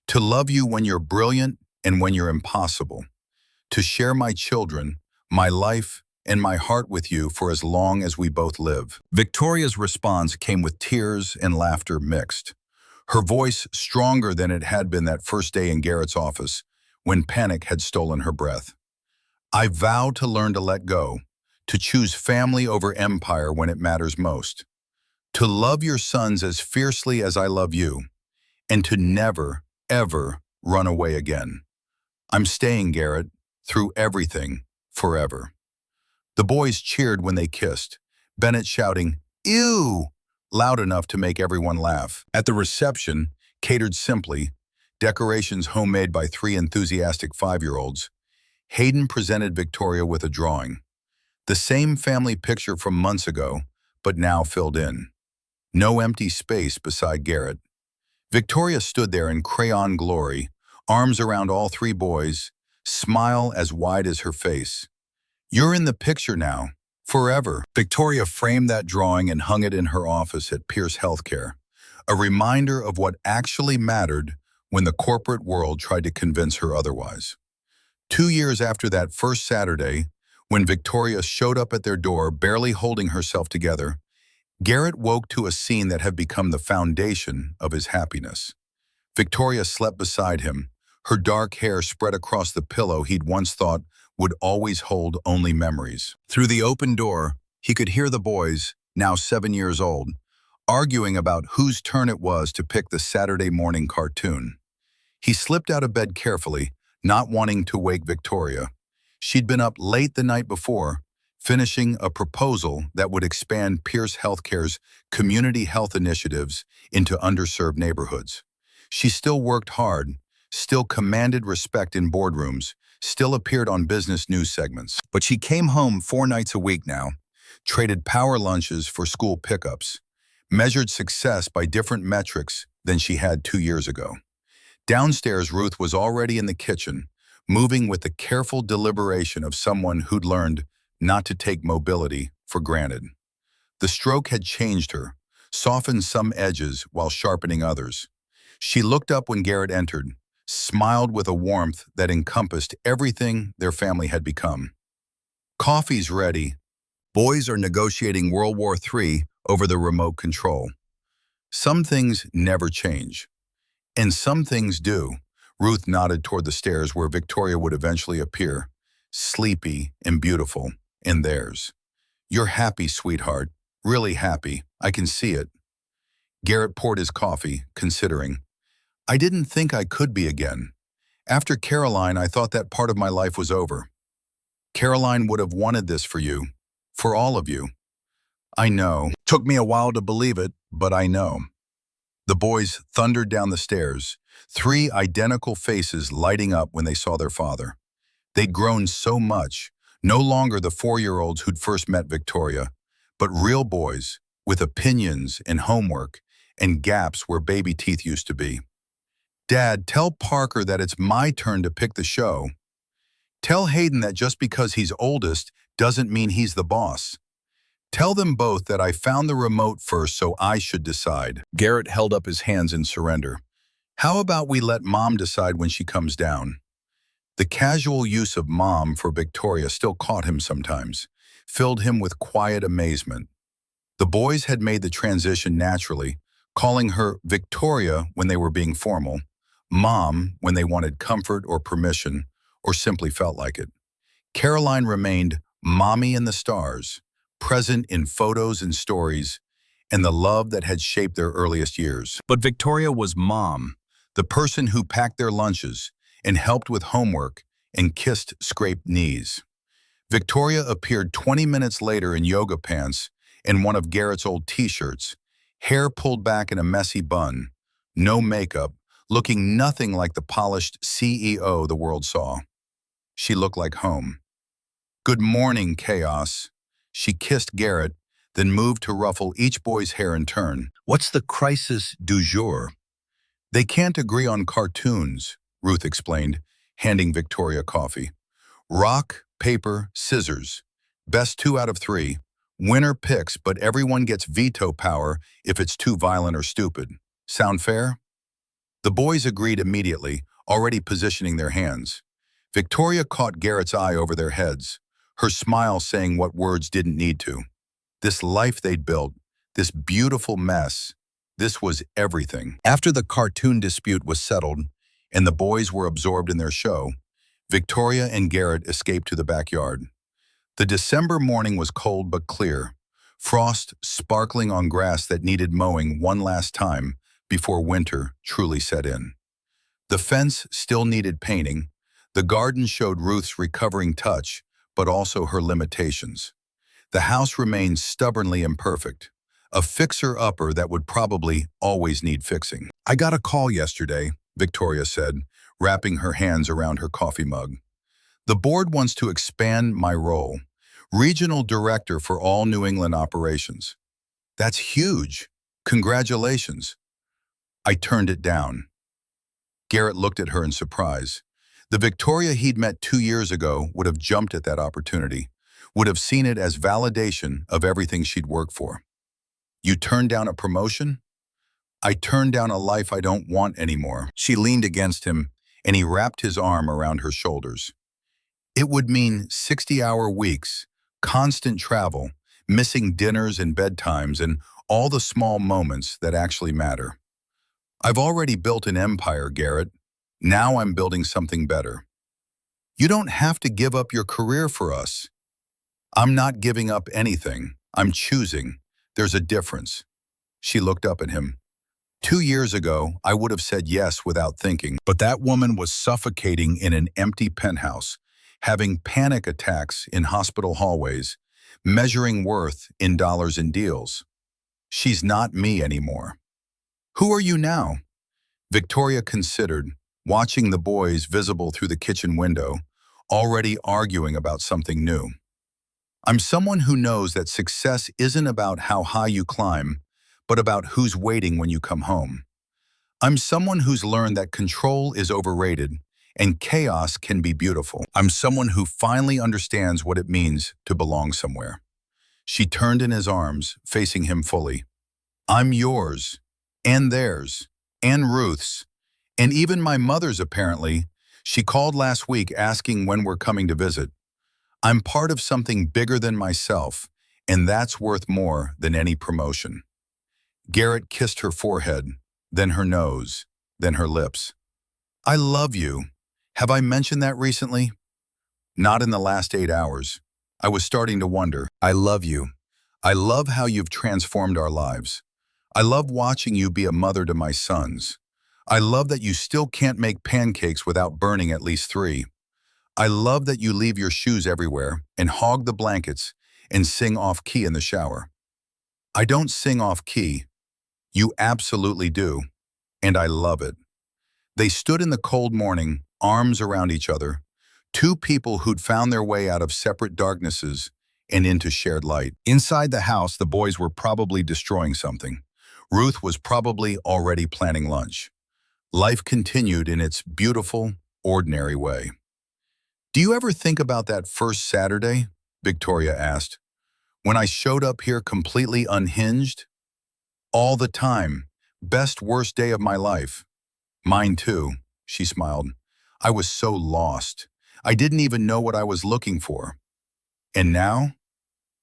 Speaker 1: To love you when you're brilliant and when you're impossible. To share my children, my life, and my heart with you for as long as we both live. Victoria's response came with tears and laughter mixed. Her voice stronger than it had been that first day in Garrett's office, when panic had stolen her breath. I vow to learn to let go, to choose family over empire when it matters most, to love your sons as fiercely as I love you, and to never, ever run away again. I'm staying, Garrett, through everything, forever. The boys cheered when they kissed, Bennett shouting, "Ew!" loud enough to make everyone laugh. At the reception, catered simply, decorations homemade by 3 enthusiastic 5-year-olds, Hayden presented Victoria with a drawing. The same family picture from months ago, but now filled in. No empty space beside Garrett. Victoria stood there in crayon glory, arms around all 3 boys, smile as wide as her face. "You're in the picture now, forever." Victoria framed that drawing and hung it in her office at Pierce Healthcare, a reminder of what actually mattered when the corporate world tried to convince her otherwise. 2 years after that first Saturday, when Victoria showed up at their door barely holding herself together, Garrett woke to a scene that had become the foundation of his happiness. Victoria slept beside him, her dark hair spread across the pillow he'd once thought would always hold only memories. Through the open door, he could hear the boys, now 7 years old, arguing about whose turn it was to pick the Saturday morning cartoon. He slipped out of bed carefully, not wanting to wake Victoria. She'd been up late the night before, finishing a proposal that would expand Pierce Healthcare's community health initiatives into underserved neighborhoods. She still worked hard, still commanded respect in boardrooms, still appeared on business news segments. But she came home 4 nights a week now, traded power lunches for school pickups, measured success by different metrics than she had 2 years ago. Downstairs, Ruth was already in the kitchen, moving with the careful deliberation of someone who'd learned not to take mobility for granted. The stroke had changed her, softened some edges while sharpening others. She looked up when Garrett entered, smiled with a warmth that encompassed everything their family had become. "Coffee's ready. Boys are negotiating World War III over the remote control. Some things never change. And some things do." Ruth nodded toward the stairs where Victoria would eventually appear, sleepy and beautiful, in theirs. "You're happy, sweetheart. Really happy. I can see it." Garrett poured his coffee, considering. "I didn't think I could be again. After Caroline, I thought that part of my life was over. Caroline would have wanted this for you, for all of you." "I know. Took me a while to believe it, but I know." The boys thundered down the stairs, 3 identical faces lighting up when they saw their father. They'd grown so much, no longer the 4-year-olds who'd first met Victoria, but real boys with opinions and homework and gaps where baby teeth used to be. "Dad, tell Parker that it's my turn to pick the show. Tell Hayden that just because he's oldest doesn't mean he's the boss. Tell them both that I found the remote first, so I should decide." Garrett held up his hands in surrender. "How about we let Mom decide when she comes down?" The casual use of Mom for Victoria still caught him sometimes, filled him with quiet amazement. The boys had made the transition naturally, calling her Victoria when they were being formal, Mom when they wanted comfort or permission, or simply felt like it. Caroline remained Mommy in the stars, present in photos and stories, and the love that had shaped their earliest years. But Victoria was Mom, the person who packed their lunches and helped with homework and kissed scraped knees. Victoria appeared 20 minutes later in yoga pants and one of Garrett's old t-shirts, hair pulled back in a messy bun, no makeup, looking nothing like the polished CEO the world saw. She looked like home. "Good morning, chaos." She kissed Garrett, then moved to ruffle each boy's hair in turn. "What's the crisis du jour?" "They can't agree on cartoons," Ruth explained, handing Victoria coffee. "Rock, paper, scissors. Best 2 out of 3. Winner picks, but everyone gets veto power if it's too violent or stupid. Sound fair?" The boys agreed immediately, already positioning their hands. Victoria caught Garrett's eye over their heads, her smile saying what words didn't need to. This life they'd built, this beautiful mess, this was everything. After the cartoon dispute was settled and the boys were absorbed in their show, Victoria and Garrett escaped to the backyard. The December morning was cold but clear, frost sparkling on grass that needed mowing one last time before winter truly set in. The fence still needed painting. The garden showed Ruth's recovering touch, but also her limitations. The house remained stubbornly imperfect, a fixer-upper that would probably always need fixing. "I got a call yesterday," Victoria said, wrapping her hands around her coffee mug. "The board wants to expand my role, regional director for all New England operations. That's huge. Congratulations." I turned it down. Garrett looked at her in surprise. The Victoria he'd met 2 years ago would have jumped at that opportunity, would have seen it as validation of everything she'd worked for. You turned down a promotion? I turned down a life I don't want anymore. She leaned against him, and he wrapped his arm around her shoulders. It would mean 60-hour weeks, constant travel, missing dinners and bedtimes, and all the small moments that actually matter. I've already built an empire, Garrett. Now I'm building something better. You don't have to give up your career for us. I'm not giving up anything. I'm choosing. There's a difference. She looked up at him. 2 years ago, I would have said yes without thinking, but that woman was suffocating in an empty penthouse, having panic attacks in hospital hallways, measuring worth in dollars and deals. She's not me anymore. Who are you now? Victoria considered, watching the boys visible through the kitchen window, already arguing about something new. I'm someone who knows that success isn't about how high you climb, but about who's waiting when you come home. I'm someone who's learned that control is overrated and chaos can be beautiful. I'm someone who finally understands what it means to belong somewhere. She turned in his arms, facing him fully. I'm yours, and theirs, and Ruth's, and even my mother's apparently. She called last week asking when we're coming to visit. I'm part of something bigger than myself, and that's worth more than any promotion. Garrett kissed her forehead, then her nose, then her lips. I love you. Have I mentioned that recently? Not in the last 8 hours. I was starting to wonder. I love you. I love how you've transformed our lives. I love watching you be a mother to my sons. I love that you still can't make pancakes without burning at least 3. I love that you leave your shoes everywhere and hog the blankets and sing off key in the shower. I don't sing off key. You absolutely do, and I love it. They stood in the cold morning, arms around each other, two people who'd found their way out of separate darknesses and into shared light. Inside the house, the boys were probably destroying something. Ruth was probably already planning lunch. Life continued in its beautiful, ordinary way. Do you ever think about that first Saturday? Victoria asked. When I showed up here completely unhinged? All the time. Best, worst day of my life. Mine too, she smiled. I was so lost. I didn't even know what I was looking for. And now?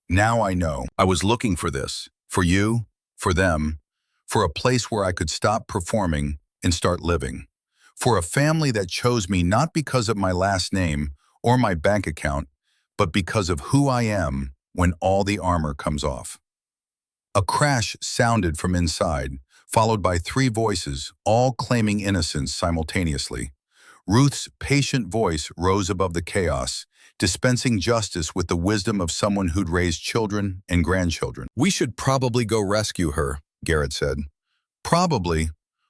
Speaker 1: Now I know. I was looking for this. For you, for them, for a place where I could stop performing and start living. For a family that chose me not because of my last name or my bank account, but because of who I am when all the armor comes off. A crash sounded from inside, followed by 3 voices, all claiming innocence simultaneously. Ruth's patient voice rose above the chaos, dispensing justice with the wisdom of someone who'd raised children and grandchildren. We should probably go rescue her, Garrett said. Probably,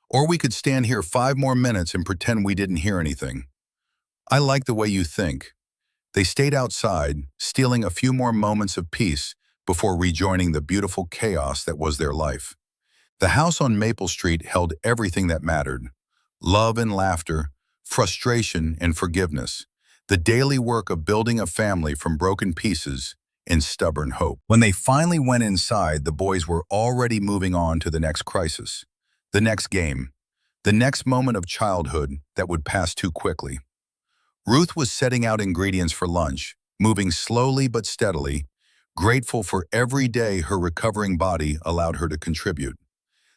Speaker 1: or we could stand here 5 more minutes and pretend we didn't hear anything. I like the way you think. They stayed outside, stealing a few more moments of peace before rejoining the beautiful chaos that was their life. The house on Maple Street held everything that mattered. Love and laughter, frustration and forgiveness, the daily work of building a family from broken pieces and stubborn hope. When they finally went inside, the boys were already moving on to the next crisis, the next game, the next moment of childhood that would pass too quickly. Ruth was setting out ingredients for lunch, moving slowly but steadily, grateful for every day her recovering body allowed her to contribute.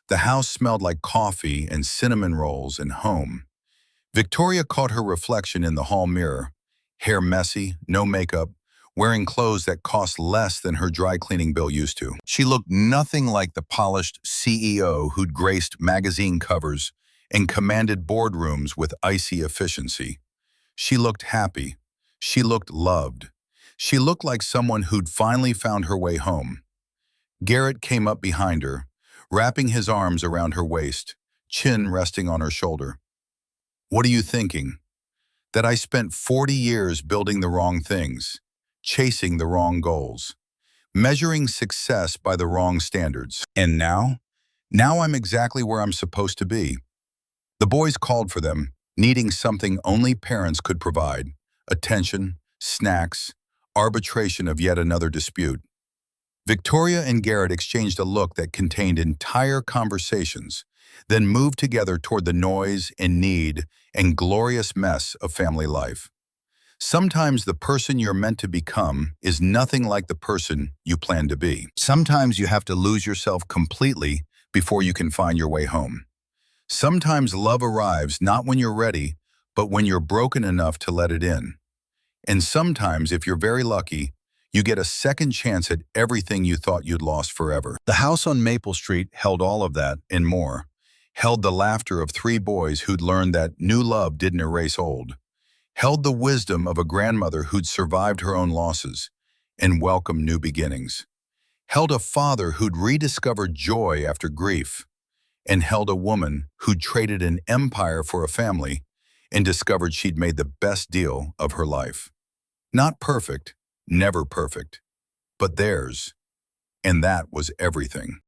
Speaker 1: The house smelled like coffee and cinnamon rolls and home. Victoria caught her reflection in the hall mirror, hair messy, no makeup, wearing clothes that cost less than her dry cleaning bill used to. She looked nothing like the polished CEO who'd graced magazine covers and commanded boardrooms with icy efficiency. She looked happy. She looked loved. She looked like someone who'd finally found her way home. Garrett came up behind her, wrapping his arms around her waist, chin resting on her shoulder. What are you thinking? That I spent 40 years building the wrong things, chasing the wrong goals, measuring success by the wrong standards. And now I'm exactly where I'm supposed to be. The boys called for them, needing something only parents could provide: attention, snacks, arbitration of yet another dispute. Victoria and Garrett exchanged a look that contained entire conversations, then moved together toward the noise and need and glorious mess of family life. Sometimes the person you're meant to become is nothing like the person you plan to be. Sometimes you have to lose yourself completely before you can find your way home. Sometimes love arrives not when you're ready, but when you're broken enough to let it in. And sometimes, if you're very lucky, you get a second chance at everything you thought you'd lost forever. The house on Maple Street held all of that and more. Held the laughter of three boys who'd learned that new love didn't erase old. Held the wisdom of a grandmother who'd survived her own losses and welcomed new beginnings. Held a father who'd rediscovered joy after grief. And held a woman who'd traded an empire for a family and discovered she'd made the best deal of her life. Not perfect, never perfect, but theirs. And that was everything.